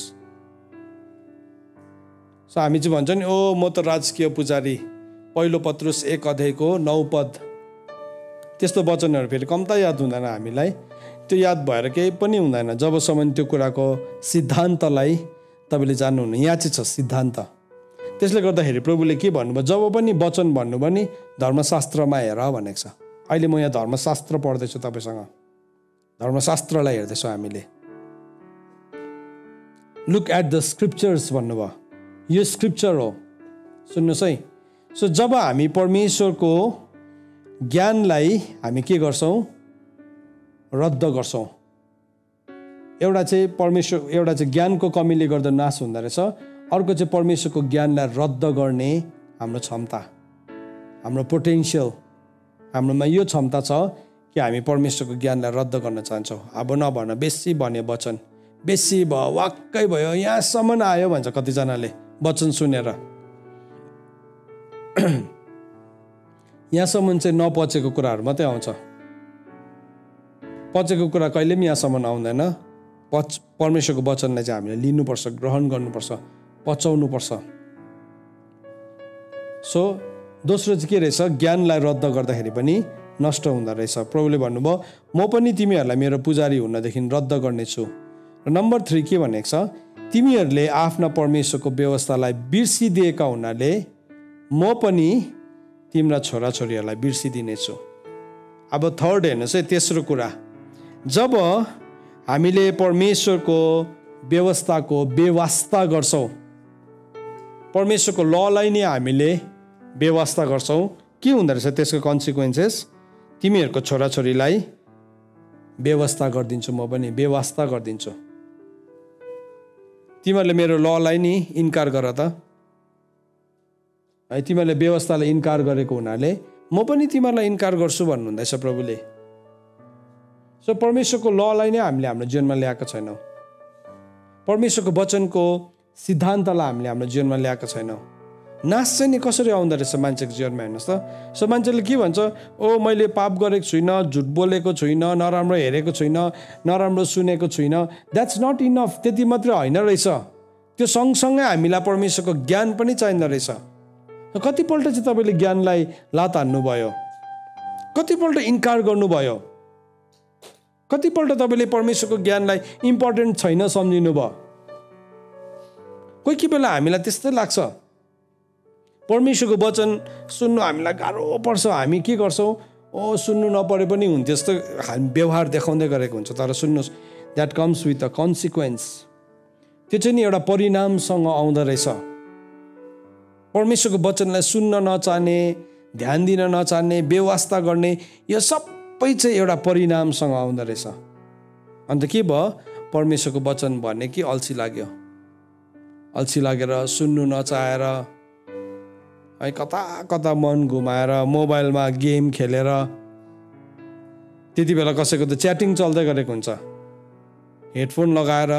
S1: सो हामी चाहिँ भन्छ नि, ओ म त राजकीय पुजारी। 1 पत्रुस 1 अध्यायको 9 पद। त्यस्तो वचनहरू फेरि कम्ता याद हुँदैन हामीलाई। त्यो याद भएर केही पनि हुँदैन जबसम्म त्यो कुराको सिद्धान्तलाई तपाईँले जान्नुहुन्न। यहाँ चाहिँ छ सिद्धान्त। त्यसले गर्दाखेरि प्रभुले के भन्नुभयो? जब पनि वचन भन्नुभयो नि धर्मशास्त्रमा हेर भनेको छ। अहिले म यहाँ धर्मशास्त्र पढ्दैछु तपाईँसँग। धर्मशास्त्रलाई हेर्दैछौँ हामीले। लुक एट द स्क्रिप्चर्स भन्नुभयो। यो स्क्रिप्चर हो। सुन्नुहोस् है। सो जब हामी परमेश्वरको ज्ञानलाई हामी के गर्छौँ, रद्द गर्छौँ। एउटा चाहिँ ज्ञानको कमीले गर्दा नाश हुँदो रहेछ, अर्को चाहिँ परमेश्वरको ज्ञानलाई रद्द गर्ने हाम्रो क्षमता, हाम्रो पोटेन्सियल, हाम्रोमा यो क्षमता छ कि हामी परमेश्वरको ज्ञानलाई रद्द गर्न चाहन्छौँ। अब नभन बेसी भन्यो वचन, बेसी भयो, वाक्कै भयो, यहाँसम्म आयो भन्छ कतिजनाले वचन सुनेर। यहाँसम्म चाहिँ नपचेको कुराहरू मात्रै आउँछ, पचेको कुरा कहिले पनि यहाँसम्म आउँदैन। परमेश्वरको वचनलाई चाहिँ हामीले लिनुपर्छ, ग्रहण गर्नुपर्छ, पचाउनुपर्छ। सो दोस्रो चाहिँ के रहेछ, ज्ञानलाई रद्द गर्दाखेरि पनि नष्ट हुँदो रहेछ। प्रभुले भन्नुभयो म पनि तिमीहरूलाई मेरो पुजारी हुनदेखि रद्द गर्नेछु। र नम्बर 3 के भनेको छ, तिमीहरूले आफ्ना परमेश्वरको व्यवस्थालाई बिर्सिदिएका हुनाले म पनि तिम्रा छोराछोरीहरूलाई बिर्सिदिनेछु। अब थर्ड हेर्नुहोस् है, तेस्रो कुरा, जब हामीले परमेश्वरको व्यवस्थाको बेवास्ता गर्छौँ, परमेश्वरको ललाई नै हामीले बेवास्ता गर्छौँ, के हुँदो रहेछ त्यसको कन्सिक्वेन्सेस, तिमीहरूको छोराछोरीलाई बेवास्ता गरिदिन्छु, म पनि बेवास्ता गरिदिन्छु। तिमीहरूले मेरो ललाई नि इन्कार गर त है, तिमीहरूले व्यवस्थालाई इन्कार गरेको हुनाले म पनि तिमीहरूलाई इन्कार गर्छु भन्नुहुँदैछ प्रभुले। सो परमेश्वरको ललाई नै हामीले हाम्रो जीवनमा ल्याएको छैनौँ, परमेश्वरको वचनको सिद्धान्तलाई हामीले हाम्रो जीवनमा ल्याएको छैनौँ। नाश चाहिँ नि कसरी आउँदो रहेछ मान्छेको जीवनमा, हेर्नुहोस् त। सो मान्छेले के भन्छ, ओ मैले पाप गरेको छुइनँ, झुट बोलेको छुइनँ, नराम्रो हेरेको छुइनँ, नराम्रो सुनेको छुइनँ, द्याट्स नट इनफ। त्यति मात्रै होइन रहेछ, त्यो सँगसँगै हामीलाई परमेश्वरको ज्ञान पनि चाहिँदो रहेछ। कतिपल्ट चाहिँ तपाईँले ज्ञानलाई लात हान्नुभयो, कतिपल्ट इन्कार गर्नुभयो, कतिपल्ट तपाईँले परमेश्वरको ज्ञानलाई इम्पोर्टेन्ट छैन सम्झिनु भयो। कोही बेला हामीलाई त्यस्तै लाग्छ, परमेश्वरको वचन सुन्नु हामीलाई गाह्रो पर्छ, हामी के गर्छौँ, ओ सुन्नु नपरे पनि हुन्थ्यो जस्तो हामी व्यवहार देखाउँदै गरेको हुन्छ। तर सुन्नुहोस्, that comes with a consequence, त्यो चाहिँ नि एउटा परिणामसँग आउँदो रहेछ। परमेश्वरको वचनलाई सुन्न नचाहने, ध्यान दिन नचाहने, बेवास्ता गर्ने, यो सबै चाहिँ एउटा परिणामसँग आउँदो रहेछ। अन्त के भयो, परमेश्वरको वचन भन्ने कि अल्छी लाग्यो, अल्छी लागेर सुन्नु नचाहेर है कता कता मन घुमाएर मोबाइलमा गेम खेलेर, त्यति बेला कसैको त च्याटिङ चल्दै गरेको हुन्छ, हेडफोन लगाएर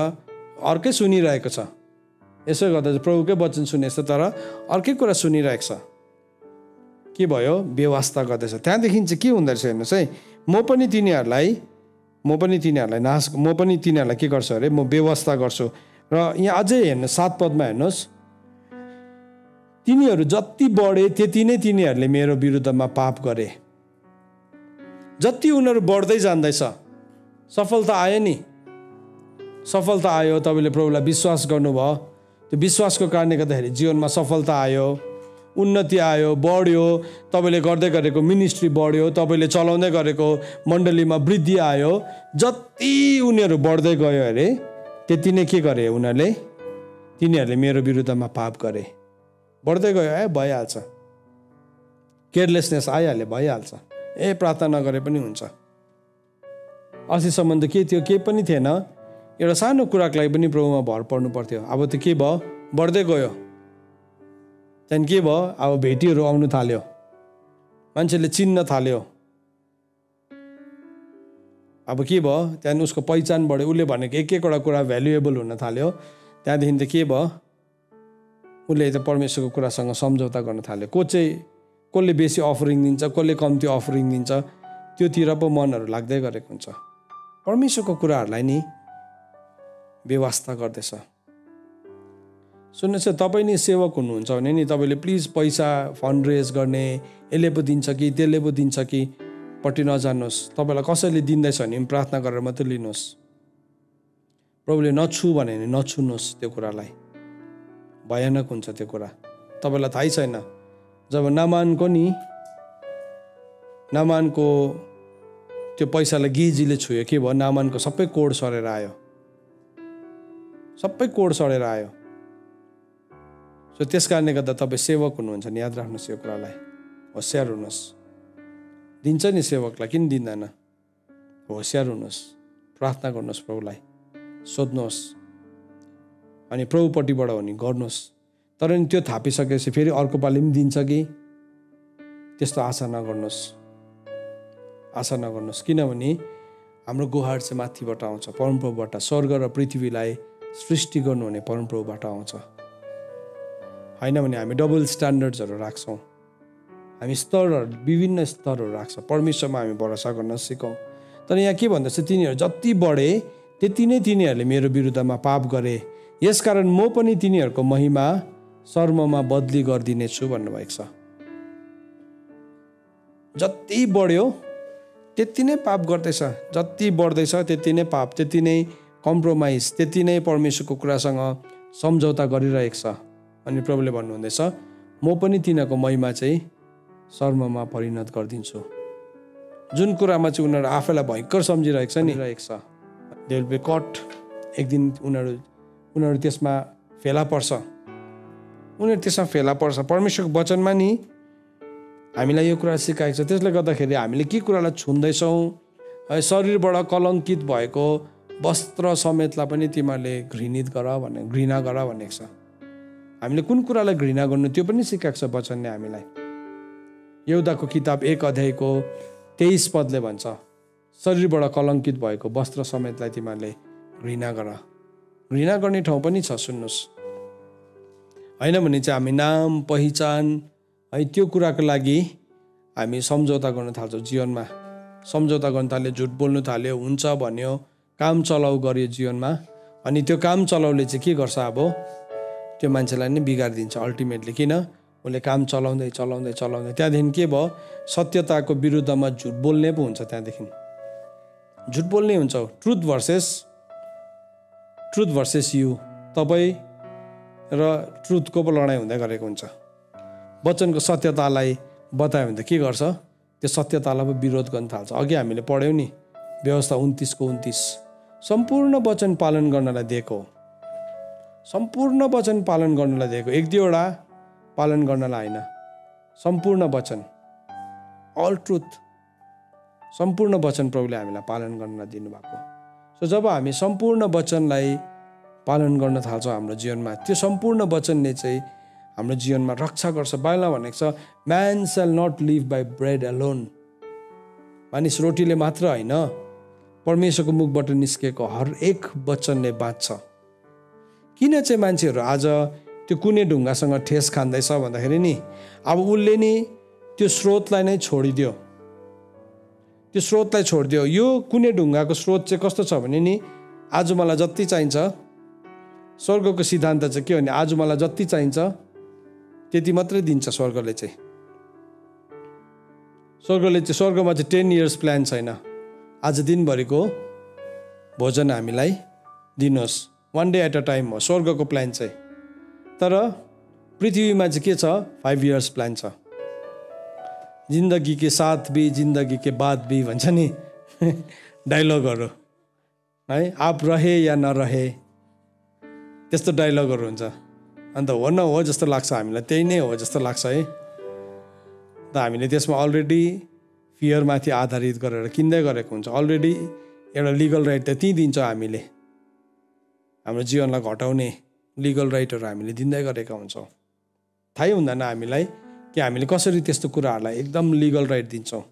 S1: अर्कै सुनिरहेको छ, यसो गर्दा चाहिँ प्रभुकै वचन सुनेछ तर अर्कै कुरा सुनिरहेको छ। के भयो, बेवास्ता गर्दैछ। त्यहाँदेखि चाहिँ के हुँदो रहेछ हेर्नुहोस् है, म पनि तिनीहरूलाई के गर्छु अरे, म बेवास्ता गर्छु। र यहाँ अझै हेर्नु 7 पदमा हेर्नुहोस्, तिनीहरू जति बढे त्यति नै तिनीहरूले मेरो विरुद्धमा पाप गरे। जति उनीहरू बढ्दै जाँदैछ, सफलता आयो नि, सफलता आयो, तपाईँले प्रभुलाई विश्वास गर्नुभयो, त्यो विश्वासको कारणले गर्दाखेरि जीवनमा सफलता आयो, उन्नति आयो, बढ्यो, तपाईँले गर्दै गरेको मिनिस्ट्री बढ्यो, तपाईँले चलाउँदै गरेको मण्डलीमा वृद्धि आयो। जति उनीहरू बढ्दै गयो अरे त्यति नै के गरे तिनीहरूले मेरो विरुद्धमा पाप गरे। बढ्दै गयो, भइहाल्छ, केयरलेसनेस आइहाल्यो, भइहाल्छ, प्रार्थना नगरे पनि हुन्छ। अस्तिसम्म त के थियो, केही पनि थिएन, एउटा सानो कुराको लागि पनि प्रभुमा भर पर्नु पर्थ्यो। अब त के भयो, बढ्दै गयो, त्यहाँदेखि के भयो, अब भेटीहरू आउनु थाल्यो, मान्छेले चिन्न थाल्यो। अब के भयो, त्यहाँदेखि उसको पहिचान बढ्यो, उसले भनेको एक-एकवटा कुरा भ्यालुएबल हुन थाल्यो। त्यहाँदेखि त के भयो, उसले त परमेश्वरको कुरासँग सम्झौता गर्न थाल्यो। कसले बेसी अफरिङ दिन्छ, कसले कम्ती अफरिङ दिन्छ, त्योतिर पो मनहरू लाग्दै गरेको हुन्छ। परमेश्वरको कुराहरूलाई नि बेवास्ता गर्दैछ। सुन्नुहोस्, तपाईँ नि सेवक हुनुहुन्छ भने नि तपाईँले प्लिज पैसा फन्ड रेज गर्ने, यसले पो दिन्छ कि त्यसले पो दिन्छ कि पट्टि नजानुहोस्। तपाईँलाई कसैले दिँदैछ भने प्रार्थना गरेर मात्रै लिनुहोस्। प्रभुले नछु भने नछुनुहोस्, त्यो कुरालाई भयानक हुन्छ त्यो कुरा। तपाईँलाई थाहै छैन, जब नामानको त्यो पैसालाई गेजीले छुयो, के भयो, नामानको सबै कोड सरेर आयो, सबै कोड सरेर आयो। सो त्यस कारणले गर्दा तपाईँ सेवक हुनुहुन्छ नि, याद राख्नुहोस् यो कुरालाई, होसियार हुनुहोस्। दिन्छ नि सेवकलाई, किन दिँदैन? होसियार हुनुहोस्, प्रार्थना गर्नुहोस्, प्रभुलाई सोध्नुहोस्, अनि प्रभुपट्टिबाट हो नि गर्नुहोस्। तर नि त्यो थापिसकेपछि फेरि अर्को पालि पनि दिन्छ कि, त्यस्तो आशा नगर्नुहोस्, आशा नगर्नुहोस्। किनभने हाम्रो गुहार चाहिँ माथिबाट आउँछ, परमप्रभुबाट। स्वर्ग र पृथ्वीलाई सृष्टि गर्नुहुने परमप्रभुबाट आउँछ, होइन भने हामी डबल स्ट्यान्डर्ड्सहरू राख्छौँ, हामी स्तरहरू, विभिन्न स्तरहरू राख्छौँ। परमेश्वरमा हामी भरोसा गर्न सिकौँ। तर यहाँ के भन्दैछ, तिनीहरू जति बढे त्यति नै तिनीहरूले मेरो विरुद्धमा पाप गरे, यसकारण म पनि तिनीहरूको महिमा शर्ममा बदली गरिदिनेछु भन्नुभएको छ। जति बढ्यो त्यति नै पाप गर्दैछ, जति बढ्दैछ त्यति नै पाप, त्यति नै कम्प्रोमाइज, त्यति नै परमेश्वरको कुरासँग सम्झौता गरिरहेको छ। अनि प्रभुले भन्नुहुँदैछ, म पनि तिनीहरूको महिमा चाहिँ शर्ममा परिणत गरिदिन्छु। जुन कुरामा चाहिँ उनीहरू आफैलाई भयङ्कर सम्झिरहेको छ नि, रहेको छ, दे विल बी कट। एक दिन उनीहरू त्यसमा फेला पर्छ, उनीहरू त्यसमा फेला पर्छ। परमेश्वरको वचनमा नि हामीलाई यो कुरा सिकाएको छ। त्यसले गर्दाखेरि हामीले के कुरालाई छुन्दैछौँ, है, शरीरबाट कलङ्कित भएको वस्त्र समेतलाई पनि तिमीहरूले घृणा गर भनेको छ। हामीले कुन कुरालाई घृणा गर्नु त्यो पनि सिकाएको छ वचनले हामीलाई। यहुदाको किताब 1 अध्यायको 23 पदले भन्छ, शरीरबाट कलङ्कित भएको वस्त्र समेतलाई तिमीहरूले घृणा गर। घृणा गर्ने ठाउँ पनि छ, सुन्नुहोस्, होइन भने चाहिँ हामी नाम पहिचान, है, त्यो कुराको लागि हामी सम्झौता गर्न थाल्छौँ जीवनमा। सम्झौता गर्न थाल्यो, झुट बोल्नु थाल्यो, हुन्छ भन्यो, काम चलाउ गर्यो जीवनमा। अनि त्यो काम चलाउले चाहिँ के गर्छ, अब त्यो मान्छेलाई नै बिगारिदिन्छ अल्टिमेटली। किन? उसले काम चलाउँदै त्यहाँदेखि के भयो, सत्यताको विरुद्धमा झुट बोल्ने पो हुन्छ। त्यहाँदेखि झुट बोल्ने हुन्छ, ट्रुथ भर्सेस यु, तपाईँ र ट्रुथको पो लडाइँ हुँदै गरेको हुन्छ। वचनको सत्यतालाई बतायो भने त के गर्छ, त्यो सत्यतालाई पो विरोध गर्न थाल्छ। अघि हामीले पढ्यौँ नि, व्यवस्था 29:29, सम्पूर्ण वचन पालन गर्नलाई दिएको, सम्पूर्ण वचन पालन गर्नलाई दिएको, 1-2वटा पालन गर्नलाई होइन, सम्पूर्ण वचन, अल ट्रुथ, सम्पूर्ण वचन प्रभुले हामीलाई पालन गर्नलाई दिनुभएको। सो जब हामी सम्पूर्ण वचनलाई पालन गर्न थाल्छौँ हाम्रो जीवनमा, त्यो सम्पूर्ण वचनले चाहिँ हाम्रो जीवनमा रक्षा गर्छ। बाइबलमा भनेको छ, man shall not live by bread alone, मानिस रोटीले मात्र होइन, परमेश्वरको मुखबाट निस्केको हरेक वचनले बाँच्छ। किन चाहिँ मान्छेहरू आज त्यो कुनै ढुङ्गासँग ठेस खाँदैछ भन्दाखेरि नि, अब उसले नि त्यो स्रोतलाई नै छोडिदियो, त्यो स्रोतलाई छोडिदियो। यो कुनै ढुङ्गाको स्रोत चाहिँ कस्तो छ भने नि, आज मलाई जति चाहिन्छ, स्वर्गको सिद्धान्त चाहिँ के हो भने, आज मलाई जति चाहिन्छ त्यति मात्रै दिन्छ स्वर्गले चाहिँ। स्वर्गमा चाहिँ 10 इयर्स प्लान छैन, आज दिनभरिको भोजन हामीलाई दिनुहोस्, 1 डे एट अ टाइम हो स्वर्गको प्लान चाहिँ। तर पृथ्वीमा चाहिँ के छ, 5 इयर्स प्लान छ। जिन्दगी के साथ भी जिन्दगी के बाद भी भन्छ नि डायलगहरू, है, आप रहे या नरहे, त्यस्तो डायलगहरू हुन्छ। अन्त हो न हो जस्तो लाग्छ हामीलाई, त्यही नै हो जस्तो लाग्छ है। त हामीले त्यसमा अलरेडी फियरमाथि आधारित गरेर किन्दै गरेको हुन्छ। अलरेडी एउटा लिगल राइट त त्यहीँ दिन्छ हामीले, हाम्रो जीवनलाई घटाउने लिगल राइटहरू हामीले दिँदै गरेका हुन्छौँ। थाहै हुँदैन हामीलाई कि हामीले कसरी त्यस्तो कुराहरूलाई एकदम लिगल राइट दिन्छौँ।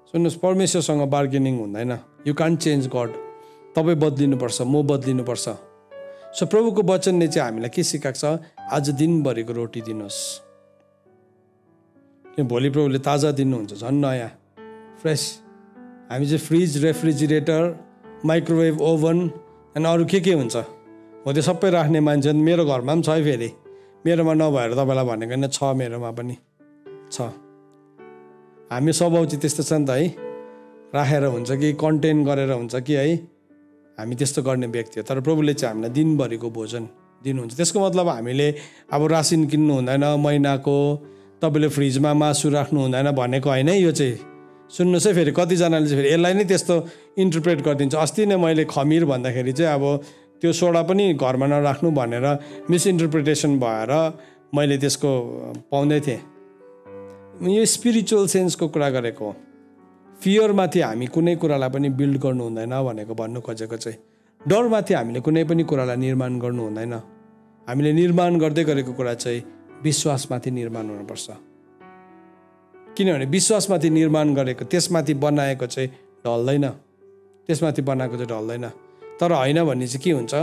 S1: सुन्नुहोस्, परमेश्वरसँग बार्गेनिङ हुँदैन। You can't change God. तपाईँ बदलिनुपर्छ, म बदलिनुपर्छ। सो प्रभुको वचनले चाहिँ हामीलाई के सिकाएको छ, आज दिनभरिको रोटी दिनुहोस्। भोलि प्रभुले ताजा दिनुहुन्छ, झन् नयाँ फ्रेस। हामी चाहिँ फ्रिज, रेफ्रिजिरेटर, माइक्रोवेभ ओभन अनि अरू के हुन्छ हो त्यो सबै राख्ने मान्छे मेरो घरमा पनि छ है। फेरि मेरोमा नभएर तपाईँलाई भनेको होइन, छ, मेरोमा पनि छ। हामी स्वभाव चाहिँ त्यस्तो छ नि त है, राखेर हुन्छ कि कन्टेन गरेर हुन्छ कि है, हामी त्यस्तो गर्ने व्यक्ति हो। तर प्रभुले चाहिँ हामीलाई दिनभरिको भोजन दिनुहुन्छ। त्यसको मतलब हामीले अब रासिन किन्नु हुँदैन महिनाको, तपाईँले फ्रिजमा मासु राख्नु हुँदैन भनेको होइन है। यो चाहिँ सुन्नुहोस् है, फेरि कतिजनाले चाहिँ फेरि यसलाई नै त्यस्तो इन्टरप्रेट गरिदिन्छ। अस्ति नै मैले खमिर भन्दाखेरि चाहिँ अब त्यो सोडा पनि घरमा नराख्नु भनेर मिसइन्टरप्रिटेसन भएर मैले त्यसको पाउँदै थिएँ। यो स्पिरिचुअल सेन्सको कुरा गरेको हो। फियरमाथि हामी कुनै कुरालाई पनि बिल्ड गर्नु हुँदैन भनेको भन्नु खोजेको चाहिँ। डरमाथि हामीले कुनै पनि कुरालाई निर्माण गर्नु हुँदैन। हामीले निर्माण गर्दै गरेको कुरा चाहिँ विश्वासमाथि निर्माण हुनुपर्छ। किनभने विश्वासमाथि निर्माण गरेको, त्यसमाथि बनाएको चाहिँ ढल्दैन, त्यसमाथि बनाएको चाहिँ ढल्दैन। तर होइन भने चाहिँ के हुन्छ,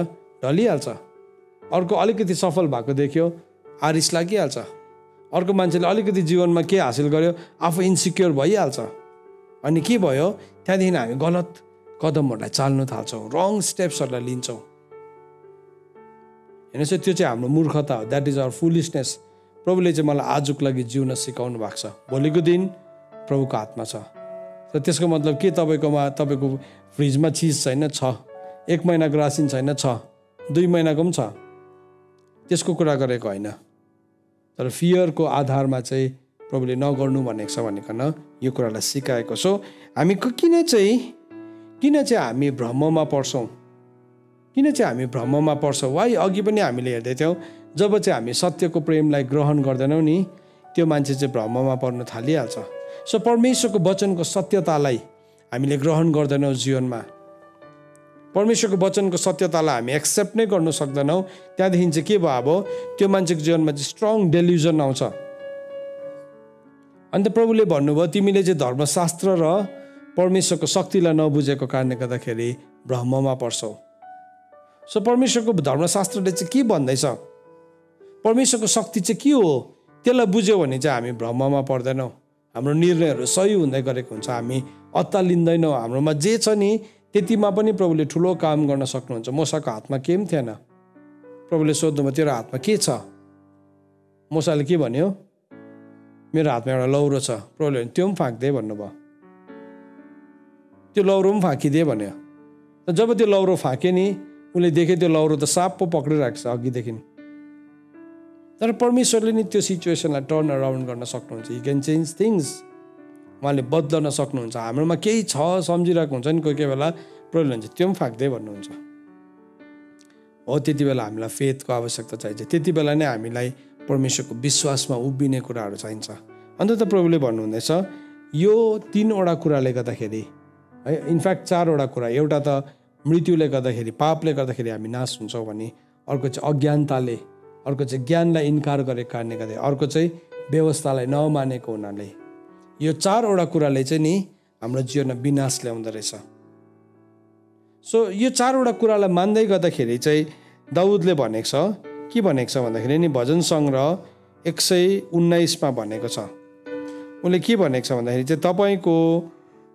S1: ढलिहाल्छ। अर्को अलिकति सफल भएको देख्यो, आरिस लागिहाल्छ। अर्को मान्छेले अलिकति जीवनमा के हासिल गर्यो, आफू इन्सिक्योर भइहाल्छ। अनि के भयो, त्यहाँदेखि हामी गलत कदमहरूलाई चाल्नु थाल्छौँ, रङ स्टेप्सहरूलाई लिन्छौँ। हेर्नुहोस्, त्यो चाहिँ हाम्रो मूर्खता हो। That is our foolishness. प्रभुले चाहिँ मलाई आजको लागि जिउन सिकाउनु भएको छ। भोलिको दिन प्रभुको हातमा छ। तर त्यसको मतलब के तपाईँको फ्रिजमा चिज छैन? छ। 1 महिनाको रासिन छैन? छ। 2 महिनाको पनि छ। त्यसको कुरा गरेको होइन। तर फियरको आधारमा चाहिँ प्रभुले नगर्नु भनेको छ भनिकन यो कुरालाई सिकाएको। सो हामी किन चाहिँ हामी भ्रममा पर्छौँ? किन चाहिँ हामी भ्रममा पर्छौँ? वाइ अघि पनि हामीले हेर्दै थियौँ, जब चाहिँ हामी सत्यको प्रेमलाई ग्रहण गर्दैनौँ नि, त्यो मान्छे चाहिँ भ्रममा पर्न थालिहाल्छ। सो परमेश्वरको वचनको सत्यतालाई हामीले ग्रहण गर्दैनौँ जीवनमा, परमेश्वरको वचनको सत्यतालाई हामी एक्सेप्ट नै गर्न सक्दैनौँ, त्यहाँदेखि चाहिँ के भयो, अब त्यो मान्छेको जीवनमा चाहिँ स्ट्रङ डेल्युजन आउँछ। अन्त प्रभुले भन्नुभयो, तिमीले चाहिँ धर्मशास्त्र र परमेश्वरको शक्तिलाई नबुझेको कारणले गर्दाखेरि भ्रममा पर्छौ। सो परमेश्वरको धर्मशास्त्रले चाहिँ के भन्दैछ, परमेश्वरको शक्ति चाहिँ के हो, त्यसलाई बुझ्यो भने चाहिँ हामी भ्रममा पर्दैनौँ। हाम्रो निर्णयहरू सही हुँदै गरेको हुन्छ। हामी अत्तालिँदैनौँ। हाम्रोमा जे छ नि त्यतिमा पनि प्रभुले ठुलो काम गर्न सक्नुहुन्छ। मोसाको हातमा केही पनि थिएन। प्रभुले सोध्नुभयो, तेरो हातमा के छ? मोसाले के भन्यो? मेरो हातमा एउटा लौरो छ। प्रभुले त्यो पनि फ्याँक्दै भन्नुभयो। त्यो लौरो पनि फ्याँकिदिए भन्यो। जब त्यो लौरो फ्याँक्यो नि, उसले देखे त्यो लौरो त साप पो पक्रिरहेको छ अघिदेखि। तर परमेश्वरले नि त्यो सिचुएसनलाई टर्न अराउन्ड गर्न सक्नुहुन्छ। You can change things. उहाँले बदल्न सक्नुहुन्छ। हाम्रोमा केही छ सम्झिरहेको हुन्छ नि कोही कोही बेला, प्रभुले हुन्छ त्यो पनि फ्याँक्दै भन्नुहुन्छ। हो, त्यति बेला हामीलाई फेथको आवश्यकता चाहिन्छ। त्यति बेला नै हामीलाई परमेश्वरको विश्वासमा उभिने कुराहरू चाहिन्छ। अन्त त प्रभुले भन्नुहुँदैछ, यो 3वटा कुराले गर्दाखेरि है, इनफ्याक्ट 4वटा कुरा। एउटा त मृत्युले गर्दाखेरि, पापले गर्दाखेरि हामी नाश हुन्छौँ भने, अर्को चाहिँ अज्ञानताले, अर्को चाहिँ ज्ञानलाई इन्कार गरेको कारणले गर्दा, अर्को चाहिँ व्यवस्थालाई नमानेको हुनाले। यो 4वटा कुराले चाहिँ नि हाम्रो जीवनमा विनाश ल्याउँदो रहेछ। सो यो 4वटा कुरालाई मान्दै गर्दाखेरि चाहिँ दाउदले भनेको छ, के भनेको छ भन्दाखेरि नि भजन सङ्ग्रह 119 भनेको छ। उसले के भनेको छ भन्दाखेरि चाहिँ तपाईँको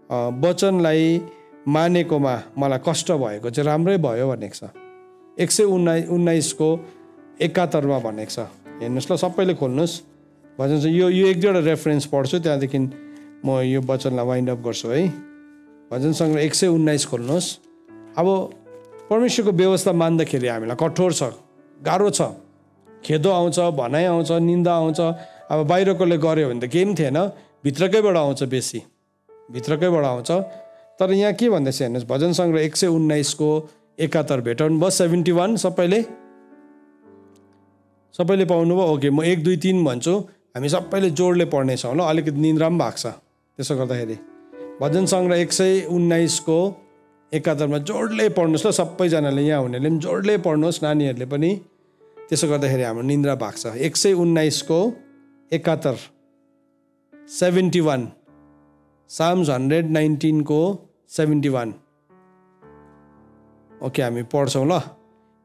S1: वचनलाई मानेकोमा मलाई कष्ट भएको चाहिँ राम्रै भयो भनेको छ। 119:71 भनेको छ। हेर्नुहोस् ल, सबैले खोल्नुहोस् भजन। यो 1-2वटा रेफरेन्स पढ्छु, त्यहाँदेखि म यो वचनलाई वाइन्ड अप गर्छु है। भजन सङ्ग्रह 119 खोल्नुहोस्। अब परमेश्वरको व्यवस्था मान्दाखेरि हामीलाई कठोर छ, गाह्रो छ, खेदो आउँछ, भनाइ आउँछ, निन्दा आउँछ। अब बाहिरकोले गर्यो भने त केही पनि थिएन, भित्रकैबाट आउँछ, बेसी भित्रकैबाट आउँछ। तर यहाँ के भन्दैछ हेर्नुहोस्, भजन सङ्ग्रह 119:71 भेटाउनु भयो। 71 सबैले पाउनुभयो? ओके, म 1, 2, 3 भन्छु, हामी सबैले जोडले पढ्नेछौँ ल। अलिकति निन्द्रा पनि भएको छ। त्यसो गर्दाखेरि भजन सङ्ग्रह 119:71 जोडले पढ्नुहोस् ल। सबैजनाले, यहाँ हुनेले पनि जोडले पढ्नुहोस्, नानीहरूले पनि। त्यसो गर्दाखेरि हाम्रो निन्द्रा भएको छ। 119:71 71 साम्स 119:71। ओके, हामी पढ्छौँ ल।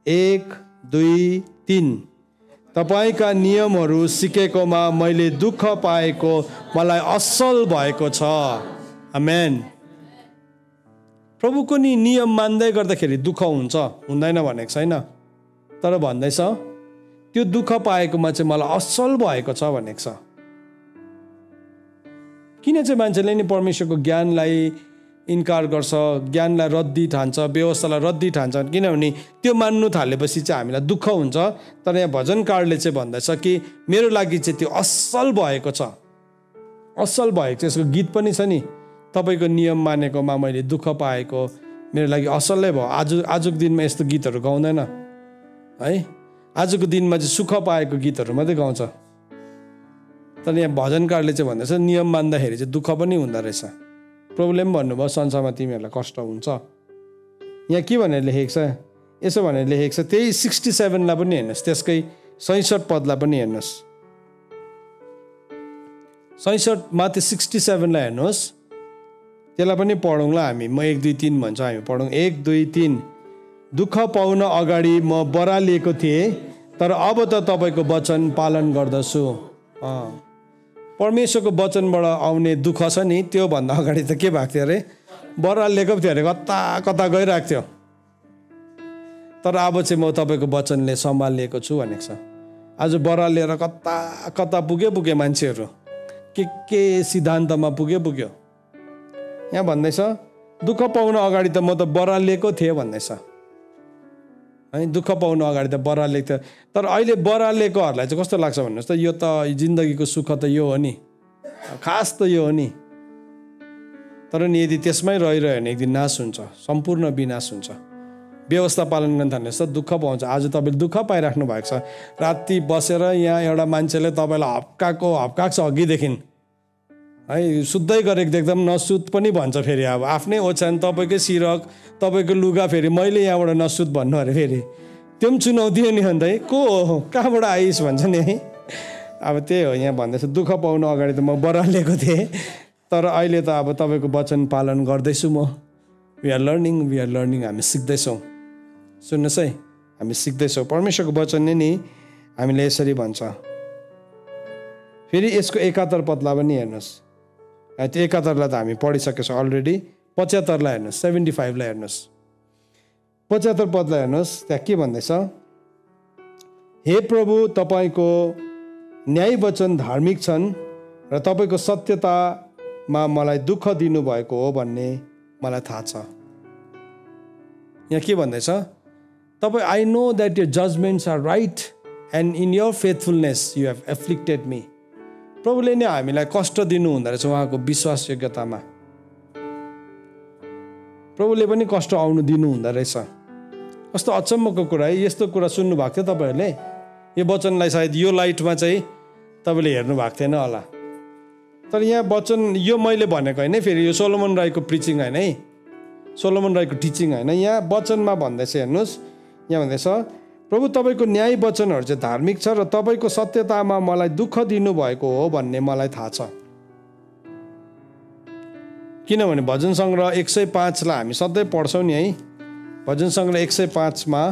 S1: 1, 2, 3। तपाईँका नियमहरू सिकेकोमा मैले दुःख पाएको मलाई असल भएको छ। आमेन। प्रभुको नि नियम मान्दै गर्दाखेरि दुःख हुन्छ, हुँदैन भनेको छैन। तर भन्दैछ त्यो दुःख पाएकोमा चाहिँ मलाई असल भएको छ भनेको छ। किन चाहिँ मान्छेले नि परमेश्वरको ज्ञानलाई इन्कार गर्छ, ज्ञानलाई रद्दी ठान्छ, व्यवस्थालाई रद्दी ठान्छ? किनभने त्यो मान्नु थालेपछि चाहिँ हामीलाई दुःख हुन्छ। तर यहाँ भजनकारले चाहिँ भन्दैछ कि मेरो लागि चाहिँ त्यो असल भएको छ। असल भएको छ। यसको गीत पनि छ नि, तपाईँको नियम मानेकोमा मैले दुःख पाएको मेरो लागि असलै भयो। आजको दिनमा यस्तो गीतहरू गाउँदैन है। आजको दिनमा चाहिँ सुख पाएको गीतहरू मात्रै गाउँछ। तर यहाँ भजनकारले चाहिँ भन्दैछ नियम मान्दाखेरि चाहिँ दुःख पनि हुँदो रहेछ। प्रब्लम भन्नुभयो संसारमा तिमीहरूलाई कष्ट हुन्छ। यहाँ के भनेर लेखेको छ, यसो भनेर लेखेको छ, त्यही 67लाई पनि हेर्नुहोस्, त्यसकै 66 पदलाई पनि हेर्नुहोस्। 66 माथि 67लाई हेर्नुहोस्, त्यसलाई पनि पढौँला हामी। म 1 2 3 भन्छ, हामी पढौँ। 1 2 3। दुःख पाउन अगाडि म बरालिएको थिएँ, तर अब त तपाईँको वचन पालन गर्दछु। परमेश्वरको वचनबाट आउने दुःख छ नि, त्योभन्दा अगाडि त के भएको थियो अरे, बरालिएको थियो अरे, कता कता गइरहेको थियो। तर अब चाहिँ म तपाईँको वचनले सम्हालिएको छु भनेको छ। आज बरालिएर कता कता पुगे मान्छेहरू, के सिद्धान्तमा पुग्यो। यहाँ भन्दैछ दुःख पाउन अगाडि त म त बरालिएको थिएँ भन्दैछ है। दुःख पाउन अगाडि त बरालिएको थियो, तर अहिले बरालिएकोहरूलाई चाहिँ कस्तो लाग्छ भन्नुहोस् त, यो त जिन्दगीको सुख त यो हो नि, खास त यो हो नि। तर नि यदि त्यसमै रहिरह्यो भने एक दिन नाश हुन्छ, सम्पूर्ण विनाश हुन्छ। व्यवस्था पालन गर्न थाल्नुहोस् त दुःख पाउँछ। आज तपाईँले दुःख पाइराख्नु भएको छ। राति बसेर यहाँ एउटा मान्छेले तपाईँलाई हप्काएको छ अघिदेखि है, सुत्दै गरेको देख्दा पनि नसुत पनि भन्छ। फेरि अब आफ्नै ओछ्यान, तपाईँकै सिरक, तपाईँको लुगा, फेरि मैले यहाँबाट नसुत भन्नु अरे, फेरि त्यो पनि चुनौती हो नि। अन्त है को हो, कहाँबाट आइस भन्छ नि है। अब त्यही हो, यहाँ भन्दैछ दुःख पाउनु अगाडि त म बरालिएको थिएँ, तर अहिले त अब तपाईँको वचन पालन गर्दैछु म। वी आर लर्निङ, हामी सिक्दैछौँ। सुन्नुहोस् है, हामी सिक्दैछौँ। परमेश्वरको वचन नि हामीले यसरी भन्छ। फेरि यसको 71 पदलाई पनि हेर्नुहोस्। त्यो 71लाई त हामी पढिसकेको छौँ अलरेडी। 75लाई हेर्नुहोस्, 75लाई हेर्नुहोस्, 75 पदलाई हेर्नुहोस्। त्यहाँ के भन्दैछ, हे प्रभु तपाईँको न्याय वचन धार्मिक छन् र तपाईँको सत्यतामा मलाई दुःख दिनुभएको हो भन्ने मलाई थाहा छ। यहाँ के भन्दैछ, तपाईँ, I know that your judgements are right and in your faithfulness you have afflicted me. प्रभुले नै हामीलाई कष्ट दिनु हुँदो रहेछ उहाँको विश्वासयोग्यतामा। प्रभुले पनि कष्ट आउनु दिनु हुँदो रहेछ। कस्तो अचम्मको कुरा है। यस्तो कुरा सुन्नु भएको थियो तपाईँहरूले? यो वचनलाई सायद यो लाइटमा चाहिँ तपाईँले हेर्नु भएको थिएन होला। तर यहाँ वचन यो मैले भनेको होइन, फेरि यो सोलोमन राईको प्रिचिङ होइन है, सोलोमन राईको टिचिङ होइन। यहाँ वचनमा भन्दैछ, हेर्नुहोस्, यहाँ भन्दैछ प्रभु तपाईँको न्याय वचनहरू चाहिँ धार्मिक छ र तपाईँको सत्यतामा मलाई दुःख दिनुभएको हो भन्ने मलाई थाहा छ। किनभने भजन सङ्ग्रह 105लाई हामी सधैँ पढ्छौँ नि है। भजन सङ्ग्रह 105मा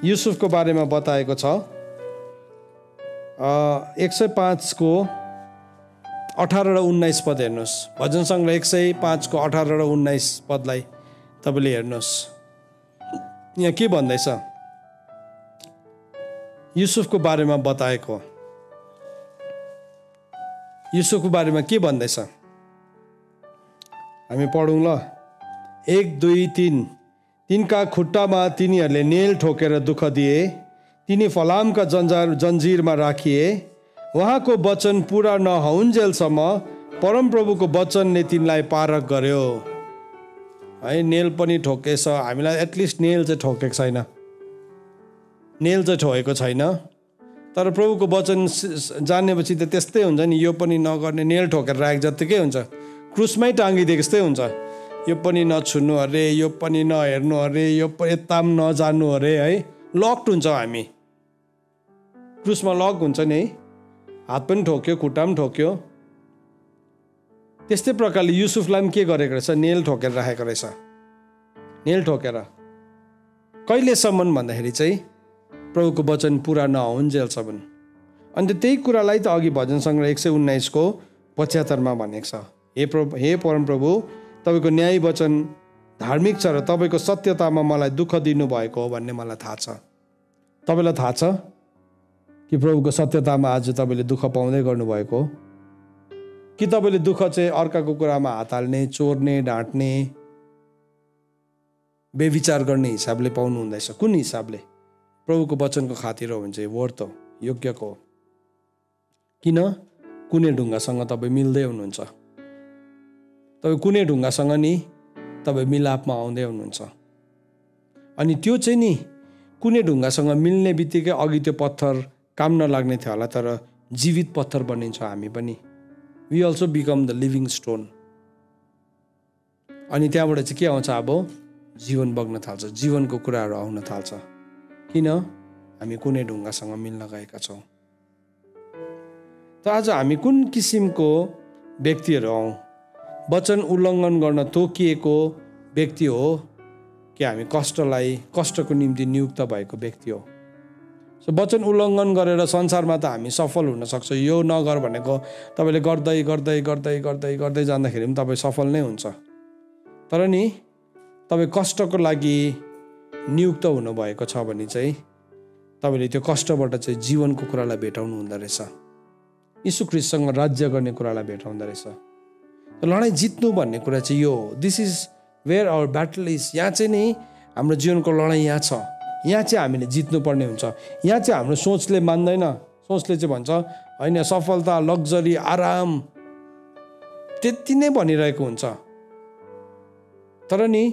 S1: युसुफको बारेमा बताएको छ। 105को 18 र 19 पद हेर्नुहोस्। भजन सङ्ग्रह 105को 18 र 19 पदलाई तपाईँले हेर्नुहोस्। यहाँ के भन्दैछ, युसुफको बारेमा बताएको। युसुफको बारेमा के भन्दैछ हामी पढौँ ल। 1 2 3। तिनका खुट्टामा तिनीहरूले नेल ठोकेर दुःख दिए, तिनी फलामका जन्जिरमा राखिए। उहाँको वचन पुरा नहुन्जेलसम्म परमप्रभुको वचनले तिनलाई पारक गर्यो है। नेल पनि ठोकेछ, हामीलाई एटलिस्ट नेल चाहिँ ठोकेको छैन, नेल चाहिँ ठोकेको छैन। तर प्रभुको वचन जानेपछि त त्यस्तै हुन्छ नि, यो पनि नगर्ने, नेल ठोकेर राखेको जत्तिकै हुन्छ, क्रुसमै टाँगिदिएको जस्तै हुन्छ। यो पनि नछुनु अरे, यो पनि नहेर्नु अरे, यो यता पनि नजानु अरे है। लक्ड हुन्छ हामी, क्रुसमा लक हुन्छ नि है। हात पनि ठोक्यो, खुट्टा पनि ठोक्यो। त्यस्तै प्रकारले युसुफलाई पनि के गरेको रहेछ, नेल ठोकेर राखेको रहेछ। नेल ठोकेर कहिलेसम्म भन्दाखेरि चाहिँ प्रभुको वचन पुरा नहुन्जेलसम्म। अन्त त्यही कुरालाई त अघि भजन सङ्ग्रह 119को 75मा भनेको छ। हे परमप्रभु तपाईँको न्याय वचन धार्मिक छ र तपाईँको सत्यतामा मलाई दुःख दिनुभएको हो भन्ने मलाई थाहा छ। तपाईँलाई थाहा छ कि प्रभुको सत्यतामा आज तपाईँले दुःख पाउँदै गर्नुभएको हो कि तपाईँले दुःख चाहिँ अर्काको कुरामा हात हाल्ने, चोर्ने, ढाँट्ने, बेविचार गर्ने हिसाबले पाउनु हुँदैछ? कुन हिसाबले? प्रभुको वचनको खातिर हो भने चाहिँ वर्थ हो, योग्यको हो। किन? कुनै ढुङ्गासँग तपाईँ मिल्दै हुनुहुन्छ। तपाईँ कुनै ढुङ्गासँग नि तपाईँ मिलापमा आउँदै हुनुहुन्छ। अनि त्यो चाहिँ नि कुनै ढुङ्गासँग मिल्ने बित्तिकै अघि त्यो पत्थर काम नलाग्ने थियो होला, तर जीवित पत्थर बनिन्छ हामी पनि। We also become the living stone. अनि त्यहाँबाट चाहिँ के आउँछ? अब जीवन बग्न थाल्छ, जीवनको कुराहरू आउन थाल्छ। किन? हामी कुनै ढुङ्गासँग मिल्न गएका छौँ। त आज हामी कुन किसिमको व्यक्तिहरू हौँ? वचन उल्लङ्घन गर्न तोकिएको व्यक्ति हो कि हामी कष्टको निम्ति नियुक्त भएको व्यक्ति हो? सो वचन उल्लङ्घन गरेर संसारमा त हामी सफल हुन सक्छ। यो नगर भनेको तपाईँले गर्दै गर्दै गर्दै गर्दै गर्दै जाँदाखेरि पनि तपाईँ सफल नै हुन्छ। तर नि तपाईँ कष्टको लागि नियुक्त हुनुभएको छ भने चाहिँ तपाईँले त्यो कष्टबाट चाहिँ जीवनको कुरालाई भेटाउनु हुँदो रहेछ, यीशु ख्रीष्टसँग राज्य गर्ने कुरालाई भेटाउँदो रहेछ। लडाइँ जित्नु भन्ने कुरा चाहिँ यो हो। This is where our battle is. यहाँ चाहिँ नि हाम्रो जीवनको लडाइँ यहाँ छ। यहाँ चाहिँ हामीले जित्नुपर्ने हुन्छ। यहाँ चाहिँ हाम्रो सोचले मान्दैन। सोचले चाहिँ भन्छ होइन, सफलता, लग्जरी, आराम त्यति नै भनिरहेको हुन्छ। तर नि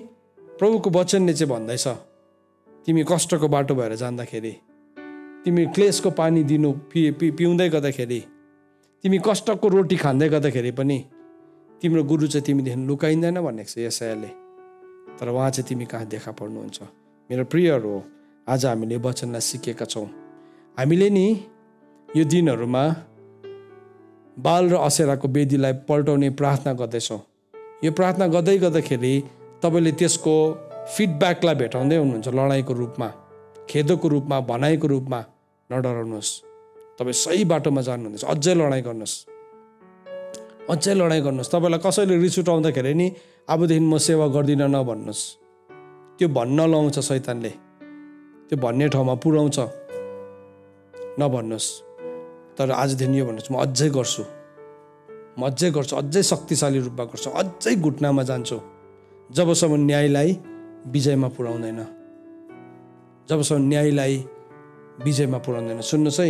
S1: प्रभुको वचनले चाहिँ भन्दैछ, तिमी कष्टको बाटो भएर जाँदाखेरि, तिमी क्लेशको पानी पिउँदै गर्दाखेरि, तिमी कष्टको रोटी खाँदै गर्दाखेरि पनि तिम्रो गुरु चाहिँ तिमीदेखि लुकाइँदैन भनेको छ यशायाले। तर उहाँ चाहिँ तिमी कहाँ देखा पर्नुहुन्छ। मेरो प्रियहरू हो, आज हामीले वचनलाई सिकेका छौँ। हामीले नि यो दिनहरूमा बाल र असेराको वेदीलाई पल्टाउने प्रार्थना गर्दैछौँ। यो प्रार्थना गर्दै गर्दाखेरि तपाईँले त्यसको फिडब्याकलाई भेटाउँदै हुनुहुन्छ। लडाइँको रूपमा, खेदोको रूपमा, भनाइको रूपमा। नडराउनुहोस्, तपाईँ सही बाटोमा जानुहुँदैछ। अझै लडाइँ गर्नुहोस्, अझै लडाइँ गर्नुहोस्। तपाईँलाई कसैले रिस उठाउँदाखेरि नि अबदेखि म सेवा गर्दिनँ नभन्नुहोस्। त्यो भन्न लाउँछ शैतानले, त्यो भन्ने ठाउँमा पुर्याउँछ, नभन्नुहोस्। तर आजदेखि यो भन्नुहोस्, म अझै गर्छु, म अझै गर्छु, अझै शक्तिशाली रूपमा गर्छु, अझै घुट्नामा जान्छु, जबसम्म न्यायलाई विजयमा पुर्याउँदैन, जबसम्म न्यायलाई विजयमा पुर्याउँदैन। सुन्नुहोस् है,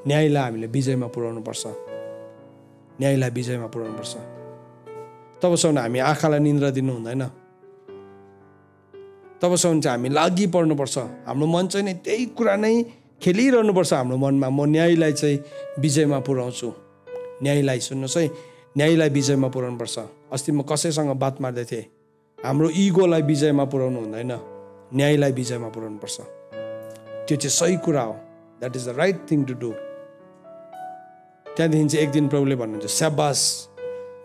S1: न्यायलाई हामीले विजयमा पुर्याउनु पर्छ, न्यायलाई विजयमा पुर्याउनु पर्छ। तबसम्म हामी आँखालाई निन्द्रा दिनु हुँदैन। तबसम्म चाहिँ हामी लागि पर्नुपर्छ। हाम्रो मन चाहिँ नि त्यही कुरा नै खेलिरहनुपर्छ हाम्रो मनमा। म न्यायलाई चाहिँ विजयमा पुर्याउँछु, न्यायलाई। सुन्नुहोस् है, न्यायलाई विजयमा पुर्याउनु पर्छ। अस्ति म कसैसँग बात मार्दै थिएँ, हाम्रो इगोलाई विजयमा पुर्याउनु हुँदैन, न्यायलाई विजयमा पुर्याउनु पर्छ। त्यो चाहिँ सही कुरा हो। That is the right thing to do. त्यहाँदेखि चाहिँ एक दिन प्रभुले भन्नुहुन्छ, स्याबास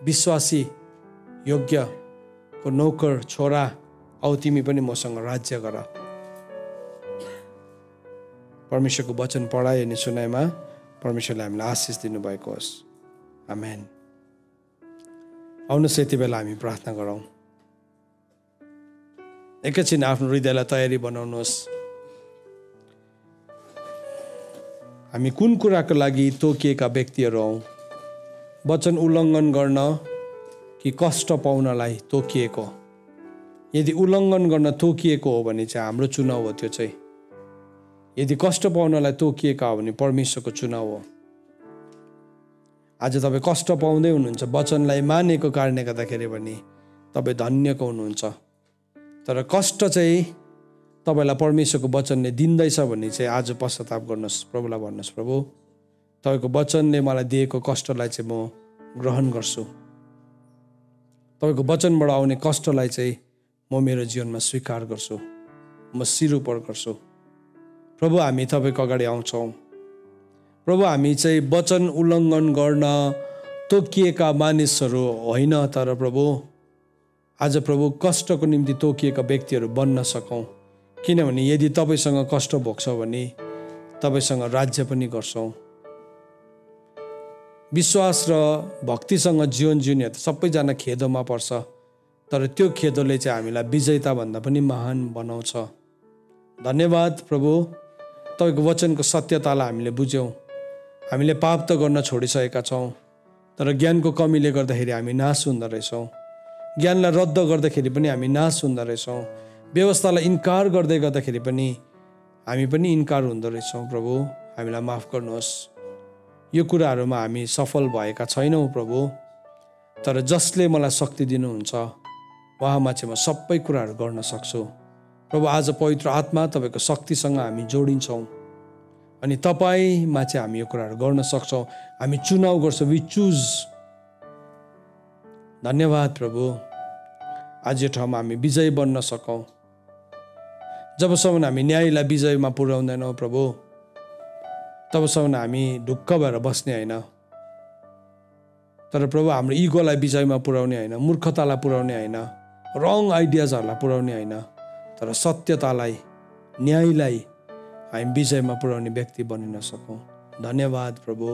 S1: विश्वासी योग्यको नौकर छोरा, औ तिमी पनि मसँग राज्य गर। परमेश्वरको वचन पढाइ अनि सुनाइमा परमेश्वरले हामीलाई आशिष दिनुभएको होस्। आमेन। आउनुहोस् यति बेला हामी प्रार्थना गरौँ। एकैछिन आफ्नो हृदयलाई तयारी बनाउनुहोस्। हामी कुन कुराको लागि तोकिएका व्यक्तिहरू हौँ? वचन उल्लङ्घन गर्न कि कष्ट पाउनलाई तोकिएको? यदि उल्लङ्घन गर्न तोकिएको हो भने चाहिँ हाम्रो चुनाव हो त्यो चाहिँ। यदि कष्ट पाउनलाई तोकिएका हो भने परमेश्वरको चुनाव हो। आज तपाईँ कष्ट पाउँदै हुनुहुन्छ वचनलाई मानेको कारणले गर्दाखेरि भने तपाईँ धन्यको हुनुहुन्छ। तर कष्ट चाहिँ तपाईँलाई परमेश्वरको वचनले दिँदैछ भने चाहिँ आज पश्चाताप गर्नुहोस्। प्रभुलाई भन्नुहोस्, प्रभु तपाईँको वचनले मलाई दिएको कष्टलाई चाहिँ म ग्रहण गर्छु। तपाईँको वचनबाट आउने कष्टलाई चाहिँ म मेरो जीवनमा स्वीकार गर्छु, म सिरुपर गर्छु। प्रभु हामी तपाईँको अगाडि आउँछौँ। प्रभु हामी चाहिँ वचन उल्लङ्घन गर्न तोकिएका मानिसहरू होइन, तर प्रभु आज प्रभु कष्टको निम्ति तोकिएका व्यक्तिहरू बन्न सकौँ। किनभने यदि तपाईँसँग कष्ट भोग्छौँ भने तपाईँसँग राज्य पनि गर्छौँ। विश्वास र भक्तिसँग जीवन जिउने त सबैजना खेदोमा पर्छ, तर त्यो खेदोले चाहिँ हामीलाई विजेता भन्दा पनि महान बनाउँछ। धन्यवाद प्रभु, तपाईँको वचनको सत्यतालाई हामीले बुझ्यौँ। हामीले पाप त गर्न छोडिसकेका छौँ, तर ज्ञानको कमीले गर्दाखेरि हामी नाश हुँदो रहेछौँ। ज्ञानलाई रद्द गर्दाखेरि पनि हामी नाश हुँदो रहेछौँ। व्यवस्थालाई इन्कार गर्दै गर्दाखेरि पनि हामी पनि इन्कार हुँदो रहेछौँ। प्रभु हामीलाई माफ गर्नुहोस्। यो कुराहरूमा हामी सफल भएका छैनौँ प्रभु, तर जसले मलाई शक्ति दिनुहुन्छ उहाँमा चाहिँ म सबै कुराहरू गर्न सक्छु। प्रभु आज पवित्र आत्मा तपाईँको शक्तिसँग हामी जोडिन्छौँ अनि तपाईँमा चाहिँ हामी यो कुराहरू गर्न सक्छौँ। हामी चुनाव गर्छौँ, वी चुज। धन्यवाद प्रभु, आज यो ठाउँमा हामी विजयी बन्न सकौँ। जबसम्म हामी न्यायलाई विजयमा पुर्याउँदैनौँ प्रभु, तबसम्म हामी ढुक्क भएर बस्ने होइन। तर प्रभु हाम्रो इगोलाई विजयमा पुर्याउने होइन, मूर्खतालाई पुर्याउने होइन, रङ आइडियाजहरूलाई पुर्याउने होइन, तर सत्यतालाई, न्यायलाई हामी विजयमा पुर्याउने व्यक्ति बनिन सकौँ। धन्यवाद प्रभु,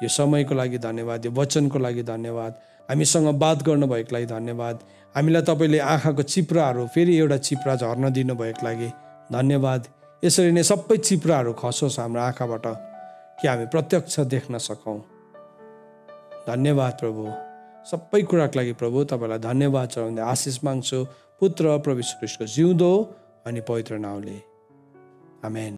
S1: यो समयको लागि धन्यवाद, यो वचनको लागि धन्यवाद, हामीसँग बात गर्नुभएको लागि धन्यवाद। हामीलाई तपाईँले आँखाको चिप्राहरू फेरि एउटा चिप्रा झर्न दिनुभएको लागि धन्यवाद। यसरी नै सबै चिप्राहरू खसोस् हाम्रो आँखाबाट कि हामी प्रत्यक्ष देख्न सकौँ। धन्यवाद प्रभु, सबै कुराको लागि प्रभु तपाईँलाई धन्यवाद चढाउँदै आशिष माग्छु पुत्र प्रभु यीशु ख्रीष्टको जिउँदो अनि पवित्र नाउँले, आमेन।